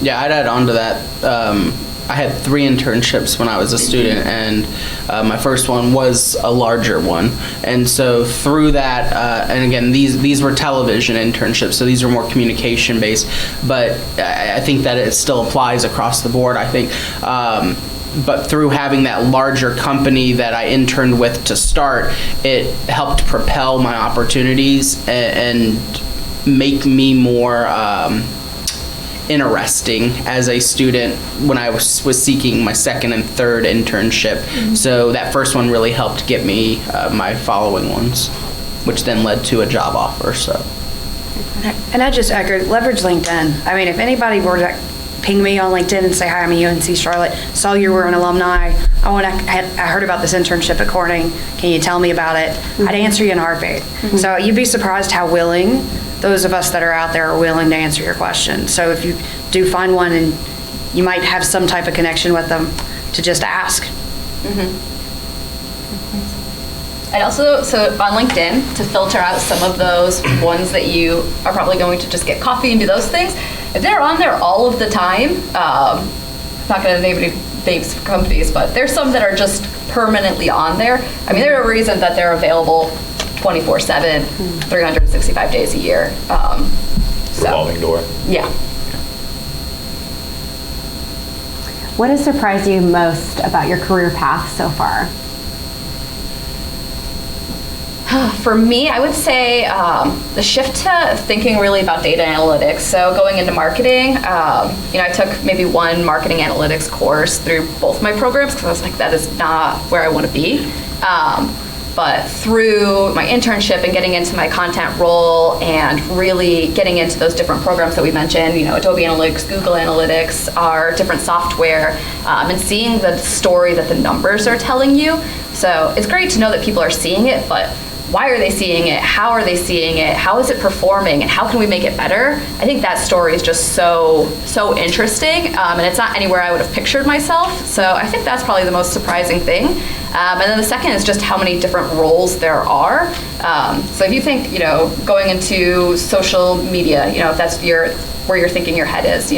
Yeah, I'd add on to that. I had 3 internships when I was a student, and my first one was a larger one. And so through that, and again, these were television internships, so these were more communication based, but I think that it still applies across the board, I think. But through having that larger company that I interned with to start, it helped propel my opportunities and make me more interesting as a student when I was seeking my second and third internship. Mm-hmm. So that first one really helped get me my following ones, which then led to a job offer. So, and I just echo, leverage LinkedIn. I mean, if anybody were to ping me on LinkedIn and say, hi, I'm a UNC Charlotte, saw you were an alumni, I heard about this internship at Corning, can you tell me about it? Mm-hmm. I'd answer you in a heartbeat. Mm-hmm. So you'd be surprised how willing those of us that are out there are willing to answer your question. So if you do find one, and you might have some type of connection with them, to just ask. Mm-hmm. And also, so on LinkedIn, to filter out some of those ones that you are probably going to just get coffee and do those things, if they're on there all of the time, I'm not going to name any names for companies, but there's some that are just permanently on there. I mean, there are reasons that they're available 24/7, 365 days a year. Revolving door. Yeah. What has surprised you most about your career path so far? For me, I would say the shift to thinking really about data analytics. So going into marketing, I took maybe one marketing analytics course through both my programs because I was like, that is not where I want to be. But through my internship and getting into my content role and really getting into those different programs that we mentioned, Adobe Analytics, Google Analytics, our different software, and seeing the story that the numbers are telling you. So it's great to know that people are seeing it, but why are they seeing it? How are they seeing it? How is it performing? And how can we make it better? I think that story is just so interesting. And it's not anywhere I would have pictured myself. So I think that's probably the most surprising thing. And then the second is just how many different roles there are. So if you think, going into social media, if that's where you're thinking your head is,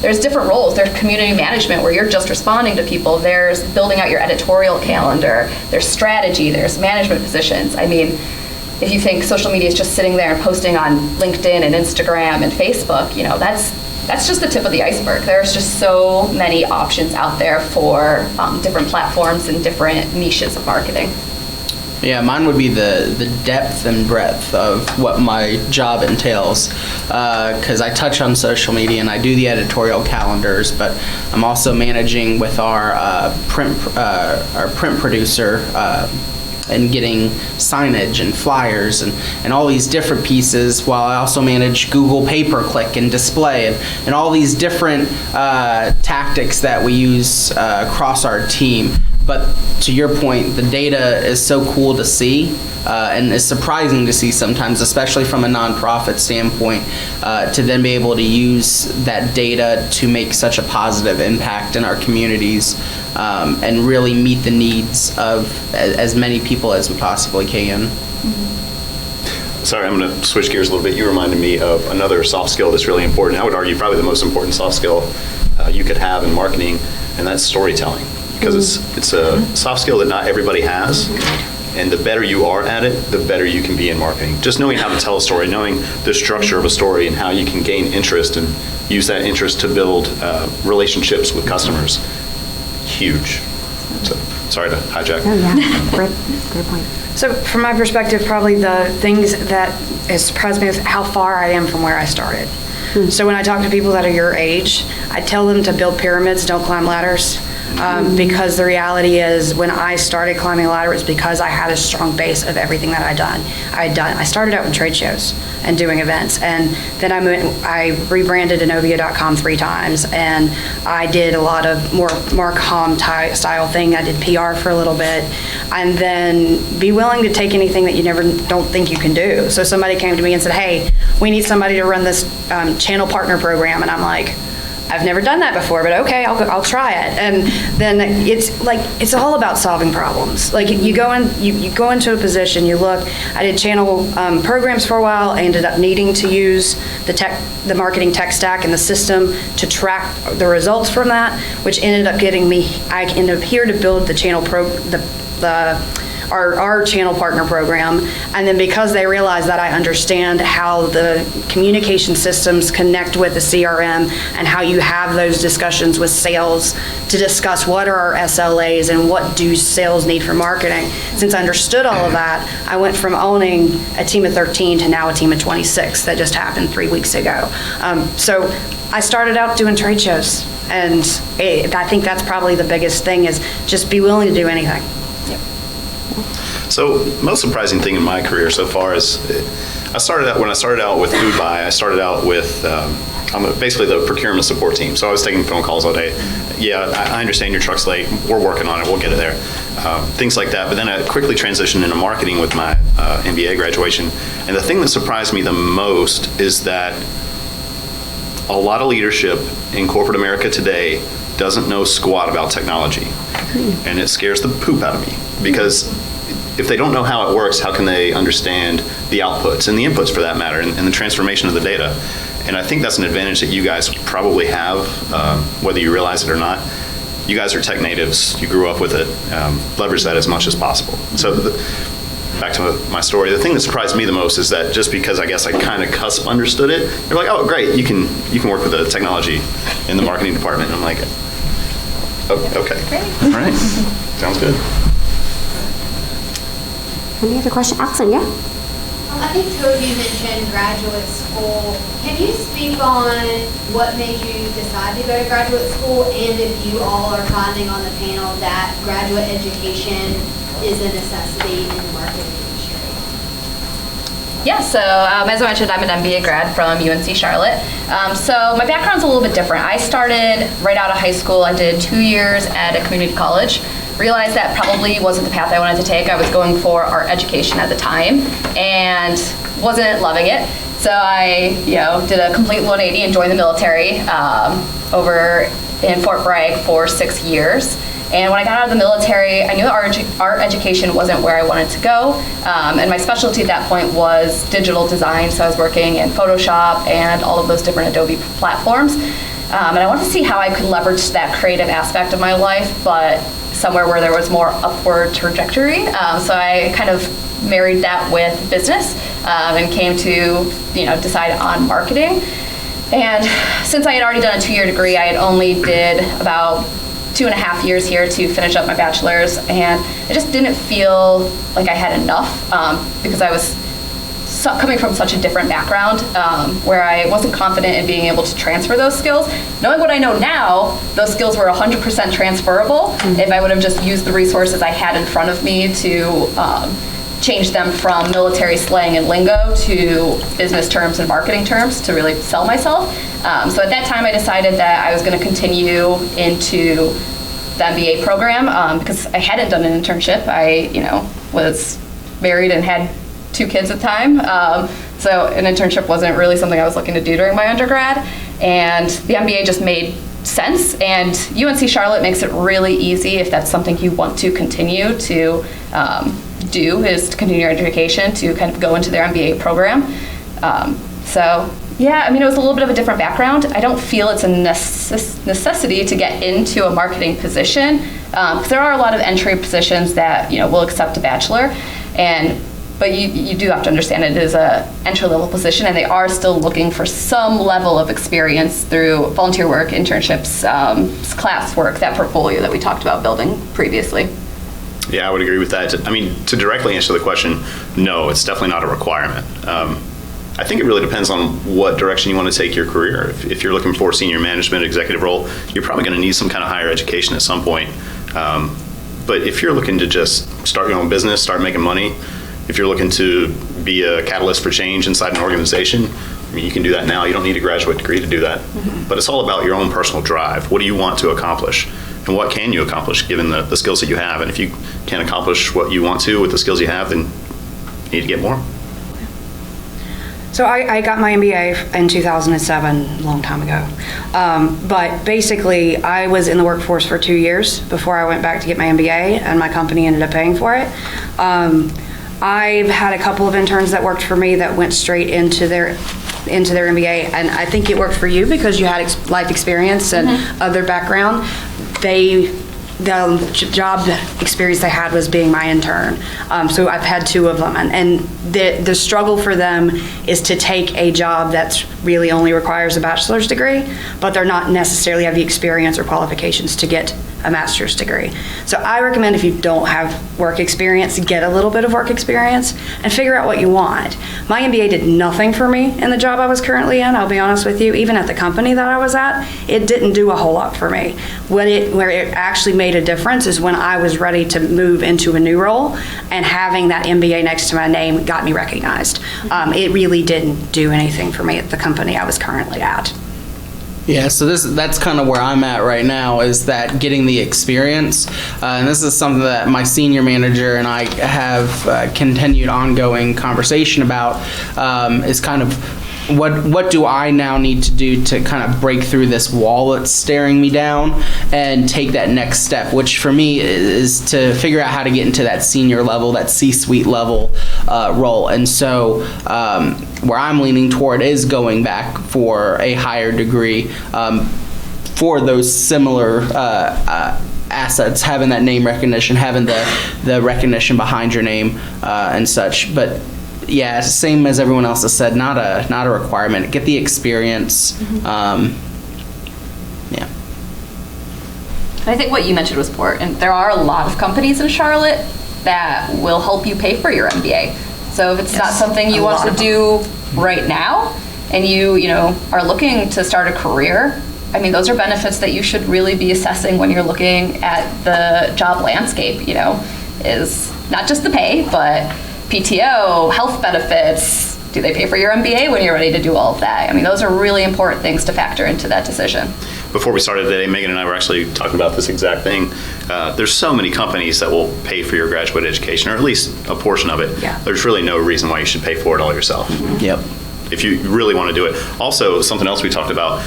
there's different roles. There's community management where you're just responding to people. There's building out your editorial calendar. There's strategy. There's management positions. I mean, if you think social media is just sitting there and posting on LinkedIn and Instagram and Facebook, that's just the tip of the iceberg. There's just so many options out there for different platforms and different niches of marketing. Yeah, mine would be the depth and breadth of what my job entails, because I touch on social media and I do the editorial calendars, but I'm also managing with our print producer and getting signage and flyers and all these different pieces, while I also manage Google pay-per-click and display and all these different tactics that we use across our team. But to your point, the data is so cool to see, and it's surprising to see sometimes, especially from a nonprofit standpoint, to then be able to use that data to make such a positive impact in our communities, and really meet the needs of as many people as we possibly can. Sorry, I'm going to switch gears a little bit. You reminded me of another soft skill that's really important. I would argue probably the most important soft skill you could have in marketing, and that's storytelling. Because it's a soft skill that not everybody has, and the better you are at it, the better you can be in marketing. Just knowing how to tell a story, knowing the structure of a story and how you can gain interest and use that interest to build relationships with customers, huge. So, sorry to hijack. Oh yeah, great point. So from my perspective, probably the things that has surprised me is how far I am from where I started. So when I talk to people that are your age, I tell them to build pyramids, don't climb ladders. Because the reality is, when I started climbing a ladder, it's because I had a strong base of everything that I started out in trade shows and doing events, and then I rebranded Inovia.com 3 times, and I did a lot of more Marcom style thing. I did PR for a little bit, and then be willing to take anything that you don't think you can do. So somebody came to me and said, "Hey, we need somebody to run this channel partner program," and I'm like, I've never done that before, but okay, I'll try it. And then it's all about solving problems. Like you go into a position, you look. I did channel programs for a while. I ended up needing to use the marketing tech stack and the system to track the results from that, which ended up getting me. I ended up here to build the channel our channel partner program, and then because they realized that I understand how the communication systems connect with the CRM and how you have those discussions with sales to discuss what are our SLAs and what do sales need for marketing. Since I understood all of that, I went from owning a team of 13 to now a team of 26 that just happened 3 weeks ago. So I started out doing trade shows, and I think that's probably the biggest thing, is just be willing to do anything. So, most surprising thing in my career so far is when I started out with food buy, I started out with I'm basically the procurement support team. So I was taking phone calls all day. Yeah, I understand your truck's late. We're working on it. We'll get it there. Things like that. But then I quickly transitioned into marketing with my MBA graduation. And the thing that surprised me the most is that a lot of leadership in corporate America today doesn't know squat about technology. And it scares the poop out of me, because if they don't know how it works, how can they understand the outputs and the inputs, for that matter, and the transformation of the data? And I think that's an advantage that you guys probably have, whether you realize it or not. You guys are tech natives. You grew up with it. Leverage that as much as possible. So back to my story, the thing that surprised me the most is that just because I guess I kind of cusp understood it, they're like, oh, great, you can work with the technology in the marketing department. And I'm like, oh, okay. Great. All right. Sounds good. Any other question? Excellent, yeah. I think two of you mentioned graduate school. Can you speak on what made you decide to go to graduate school, and if you all are finding on the panel that graduate education is a necessity in the marketing industry? Yeah, so as I mentioned, I'm an MBA grad from UNC Charlotte. So my background's a little bit different. I started right out of high school. I did 2 years at a community college. Realized that probably wasn't the path I wanted to take. I was going for art education at the time and wasn't loving it. So I, did a complete 180 and joined the military over in Fort Bragg for 6 years. And when I got out of the military, I knew that art education wasn't where I wanted to go. And my specialty at that point was digital design. So I was working in Photoshop and all of those different Adobe platforms. And I wanted to see how I could leverage that creative aspect of my life, but somewhere where there was more upward trajectory. So I kind of married that with business and came to, decide on marketing. And since I had already done a 2-year degree, I had only did about 2.5 years here to finish up my bachelor's, and I just didn't feel like I had enough because I was coming from such a different background where I wasn't confident in being able to transfer those skills. Knowing what I know now, those skills were 100% transferable if I would have just used the resources I had in front of me to change them from military slang and lingo to business terms and marketing terms to really sell myself. So at that time I decided that I was going to continue into the MBA program because I hadn't done an internship. I was married and had 2 kids at the time. So an internship wasn't really something I was looking to do during my undergrad. And the MBA just made sense. And UNC Charlotte makes it really easy if that's something you want to continue to do, is to continue your education, to kind of go into their MBA program. So yeah, it was a little bit of a different background. I don't feel it's a necessity to get into a marketing position because there are a lot of entry positions that will accept a bachelor. But you do have to understand it is a entry-level position, and they are still looking for some level of experience through volunteer work, internships, class work, that portfolio that we talked about building previously. Yeah, I would agree with that. To directly answer the question, no, it's definitely not a requirement. I think it really depends on what direction you want to take your career. If you're looking for senior management, executive role, you're probably going to need some kind of higher education at some point. But if you're looking to just start your own business, start making money, if you're looking to be a catalyst for change inside an organization, you can do that now. You don't need a graduate degree to do that. Mm-hmm. But it's all about your own personal drive. What do you want to accomplish? And what can you accomplish given the skills that you have? And if you can't accomplish what you want to with the skills you have, then you need to get more. So I got my MBA in 2007, a long time ago. But basically, I was in the workforce for 2 years before I went back to get my MBA, and my company ended up paying for it. I've had a couple of interns that worked for me that went straight into their MBA, and I think it worked for you because you had life experience and other background. The job experience they had was being my intern. So I've had 2 of them, and the struggle for them is to take a job that's really only requires a bachelor's degree, but they're not necessarily have the experience or qualifications to get a master's degree. So I recommend if you don't have work experience, get a little bit of work experience and figure out what you want. My MBA did nothing for me in the job I was currently in, I'll be honest with you. Even at the company that I was at, it didn't do a whole lot for me. Where it actually made a difference is when I was ready to move into a new role, and having that MBA next to my name got me recognized. It really didn't do anything for me at the company I was currently at. Yeah, so that's kind of where I'm at right now, is that getting the experience. And this is something that my senior manager and I have continued ongoing conversation about, is kind of what do I now need to do to kind of break through this wall that's staring me down and take that next step, which for me is to figure out how to get into that senior level, that C-suite level role. And so where I'm leaning toward is going back for a higher degree for those similar assets, having that name recognition, having the recognition behind your name and such. But yeah, same as everyone else has said, not a requirement. Get the experience. Yeah. I think what you mentioned was important. There are a lot of companies in Charlotte that will help you pay for your MBA. So if it's not something you want to do right now, and you know, are looking to start a career, I mean, those are benefits that you should really be assessing when you're looking at the job landscape, you know, is not just the pay, but PTO, health benefits. Do they pay for your MBA when you're ready to do all of that? I mean, those are really important things to factor into that decision. Before we started today, Megan and I were actually talking about this exact thing. There's so many companies that will pay for your graduate education, or at least a portion of it. Yeah. There's really no reason why you should pay for it all yourself. Yep. If you really want to do it. Also, something else we talked about,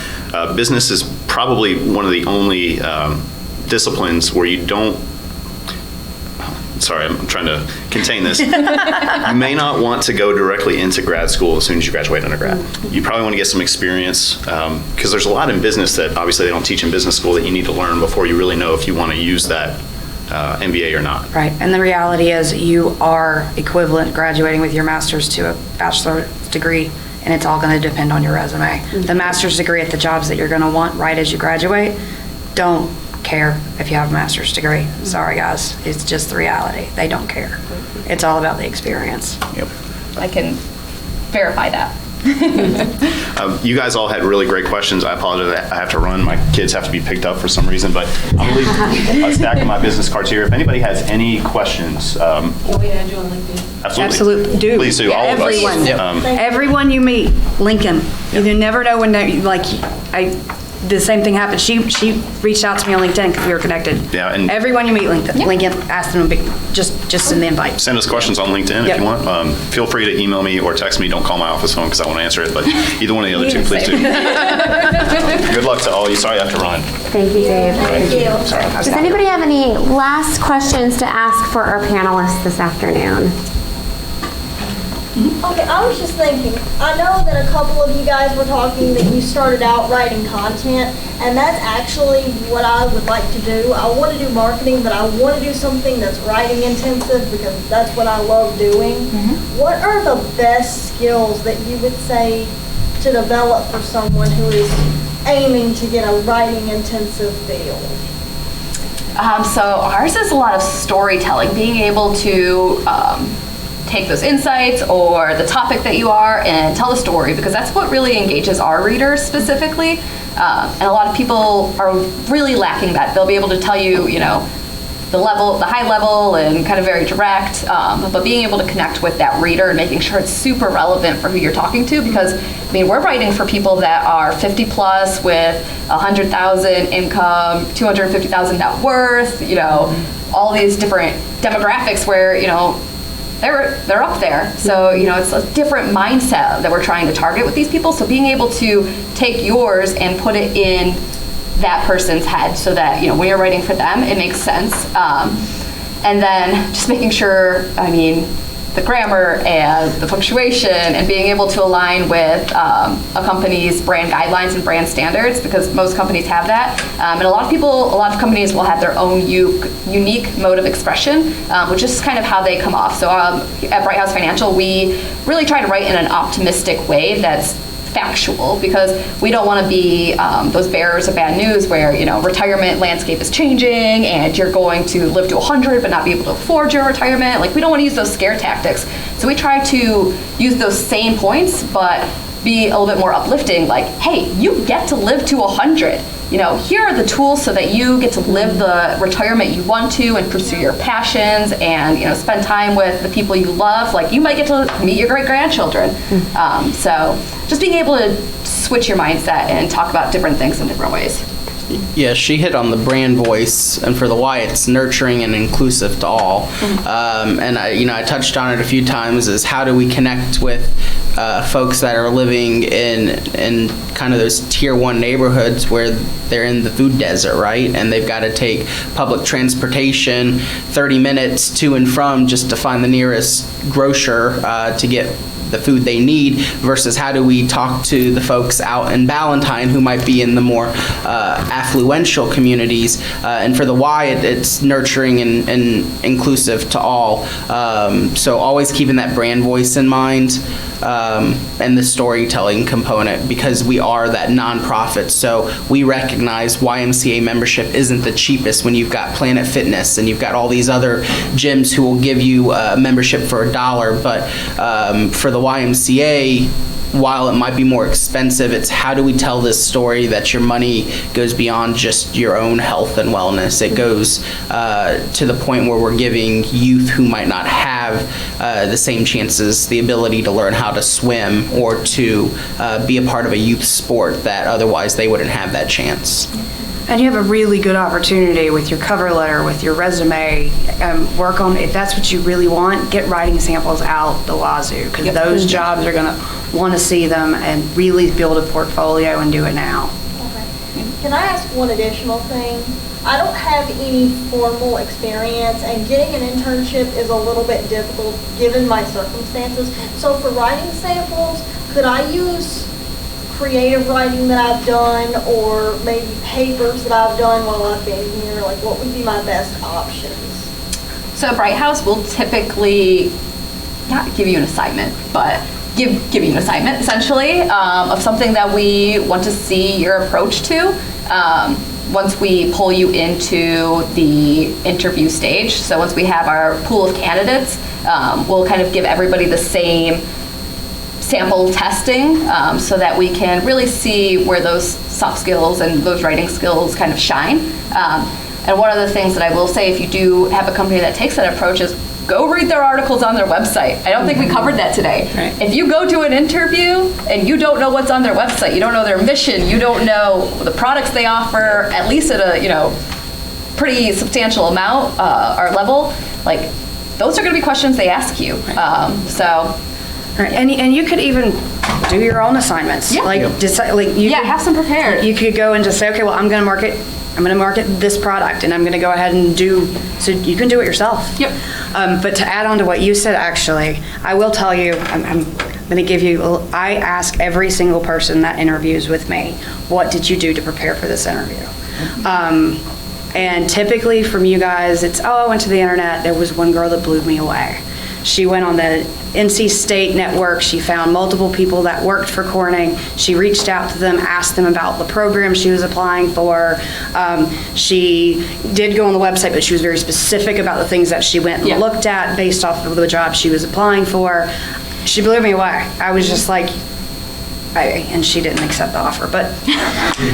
business is probably one of the only disciplines where you don't, sorry, I'm trying to contain this. You may not want to go directly into grad school as soon as you graduate undergrad. You probably want to get some experience, because there's a lot in business that obviously they don't teach in business school that you need to learn before you really know if you want to use that MBA or not. Right, and the reality is you are equivalent graduating with your master's to a bachelor's degree, and it's all going to depend on your resume. The master's degree at the jobs that you're going to want right as you graduate, don't care if you have a master's degree. Sorry guys, it's just the reality. They don't care. It's all about the experience. Yep. I can verify that. You guys all had really great questions. I apologize, I have to run. My kids have to be picked up for some reason, but I'm going to leave a stack of my business cards here. If anybody has any questions. Can we add you on LinkedIn? Absolutely. Do. Please do, all Everyone. of us. Everyone you meet, Lincoln. You never know when they, like, the same thing happened. She reached out to me on LinkedIn because we were connected. Yeah, and everyone you meet, Lincoln, ask them just in the invite. Send us questions on LinkedIn if you want. Feel free to email me or text me. Don't call my office phone because I won't answer it, but either one of the other two, please do. Good luck to all you. Sorry I have to run. Thank you, Dave. Thank you. Sorry. Does anybody have any last questions to ask for our panelists this afternoon? Okay, I was just thinking, I know that a couple of you guys were talking that you started out writing content, and that's actually what I would like to do. I want to do marketing, but I want to do something that's writing intensive because that's what I love doing. What are the best skills that you would say to develop for someone who is aiming to get a writing intensive field? So ours is a lot of storytelling, being able to take those insights or the topic that you are and tell a story, because that's what really engages our readers specifically. And a lot of people are really lacking that. They'll be able to tell you, you know, the high level and kind of very direct, but being able to connect with that reader and making sure it's super relevant for who you're talking to, because I mean, we're writing for people that are 50 plus with 100,000 income, 250,000 net worth, you know, all these different demographics where, you know, they're up there. So, you know, it's a different mindset that we're trying to target with these people. So being able to take yours and put it in that person's head so that, you know, when you're writing for them, it makes sense. And then just making sure, I mean, the grammar and the punctuation and being able to align with a company's brand guidelines and brand standards, because most companies have that. And a lot of companies will have their own unique mode of expression, which is kind of how they come off. So at Brickhouse Financial, we really try to write in an optimistic way that's factual, because we don't want to be those bearers of bad news where, you know, retirement landscape is changing and you're going to live to 100 but not be able to afford your retirement. Like, we don't want to use those scare tactics. So we try to use those same points but be a little bit more uplifting, like, hey, you get to live to 100. You know, here are the tools so that you get to live the retirement you want to and pursue your passions and, you know, spend time with the people you love. Like, you might get to meet your great-grandchildren. So just being able to switch your mindset and talk about different things in different ways. Yeah, she hit on the brand voice, and for the why, it's nurturing and inclusive to all. And I touched on it a few times, is how do we connect with folks that are living in kind of those tier 1 neighborhoods where they're in the food desert, right? And they've got to take public transportation 30 minutes to and from just to find the nearest grocer to get the food they need, versus how do we talk to the folks out in Ballantyne who might be in the more affluential communities. And for the Y, it's nurturing and inclusive to all. So always keeping that brand voice in mind, and the storytelling component, because we are that nonprofit. So we recognize YMCA membership isn't the cheapest when you've got Planet Fitness and you've got all these other gyms who will give you a membership for $1. But for the YMCA, while it might be more expensive, it's how do we tell this story that your money goes beyond just your own health and wellness. It goes to the point where we're giving youth who might not have the same chances, the ability to learn how to swim or to be a part of a youth sport that otherwise they wouldn't have that chance. And you have a really good opportunity with your cover letter, with your resume, work on, if that's what you really want, get writing samples out the wazoo, because those jobs are gonna wanna see them and really build a portfolio and do it now. Okay. Can I ask one additional thing? I don't have any formal experience, and getting an internship is a little bit difficult given my circumstances. So for writing samples, could I use creative writing that I've done, or maybe papers that I've done while I've been here? Like, what would be my best options? So Brickhouse will typically not give you an assignment, but give you an assignment essentially of something that we want to see your approach to once we pull you into the interview stage. So once we have our pool of candidates, we'll kind of give everybody the same sample testing so that we can really see where those soft skills and those writing skills kind of shine. And one of the things that I will say, if you do have a company that takes that approach, is go read their articles on their website. I don't think we covered that today. Right. If you go to an interview and you don't know what's on their website, you don't know their mission, you don't know the products they offer, at least at a pretty substantial amount or level, like those are going to be questions they ask you. Right. And you could even do your own assignments. Yeah. Have some prepared. You could go and just say, okay, well, I'm going to market this product, and I'm going to go ahead and so you can do it yourself. Yep. But to add on to what you said, actually, I will tell you, I'm going to give you, I ask every single person that interviews with me, what did you do to prepare for this interview? And typically from you guys, it's, I went to the internet. There was one girl that blew me away. She went on the NC State network. She found multiple people that worked for Corning. She reached out to them, asked them about the program she was applying for. She did go on the website, but she was very specific about the things that she went and looked at based off of the job she was applying for. She blew me away. I was just like, and she didn't accept the offer, but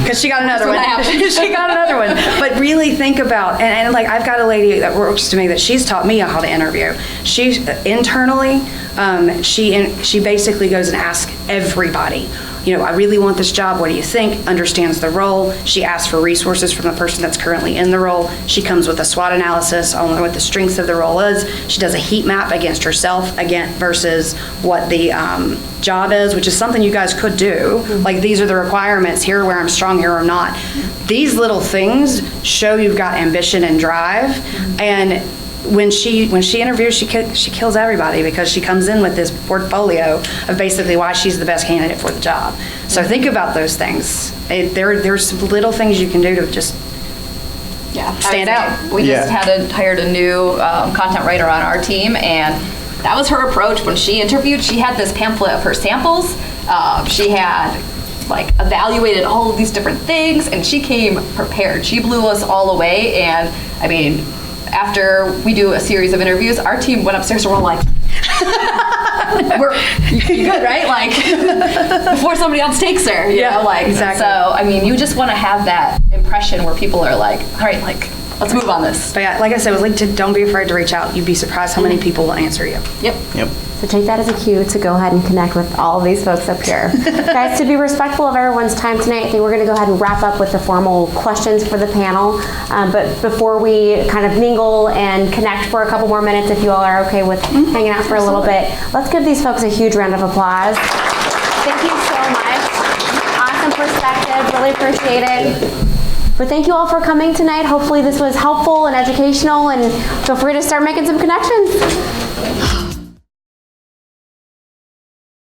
because she got another one. She got another one. But really think about, and like I've got a lady that works to me that she's taught me how to interview. She's internally, she basically goes and asks everybody, I really want this job. What do you think? Understands the role. She asks for resources from the person that's currently in the role. She comes with a SWOT analysis on what the strengths of the role is. She does a heat map against herself versus what the job is, which is something you guys could do. Like, these are the requirements. Here where I'm strong, here I'm not. These little things show you've got ambition and drive. And when she interviews, she kills everybody, because she comes in with this portfolio of basically why she's the best candidate for the job. So think about those things. There's some little things you can do to just stand out. We just hired a new content writer on our team, and that was her approach when she interviewed. She had this pamphlet of her samples. She had evaluated all of these different things, and she came prepared. She blew us all away, and I mean, after we do a series of interviews, our team went upstairs and we're like, you good, right? Before somebody else takes her, you know? Exactly. So, I mean, you just want to have that impression where people are like, all right, let's move on this. But yeah, like I said, don't be afraid to reach out. You'd be surprised how many people will answer you. Yep. So take that as a cue to go ahead and connect with all of these folks up here. Guys, to be respectful of everyone's time tonight, I think we're going to go ahead and wrap up with the formal questions for the panel. But before we kind of mingle and connect for a couple more minutes, if you all are okay with hanging out for a little bit, let's give these folks a huge round of applause. Thank you so much. Awesome perspective. Really appreciate it. But thank you all for coming tonight. Hopefully this was helpful and educational, and feel free to start making some connections.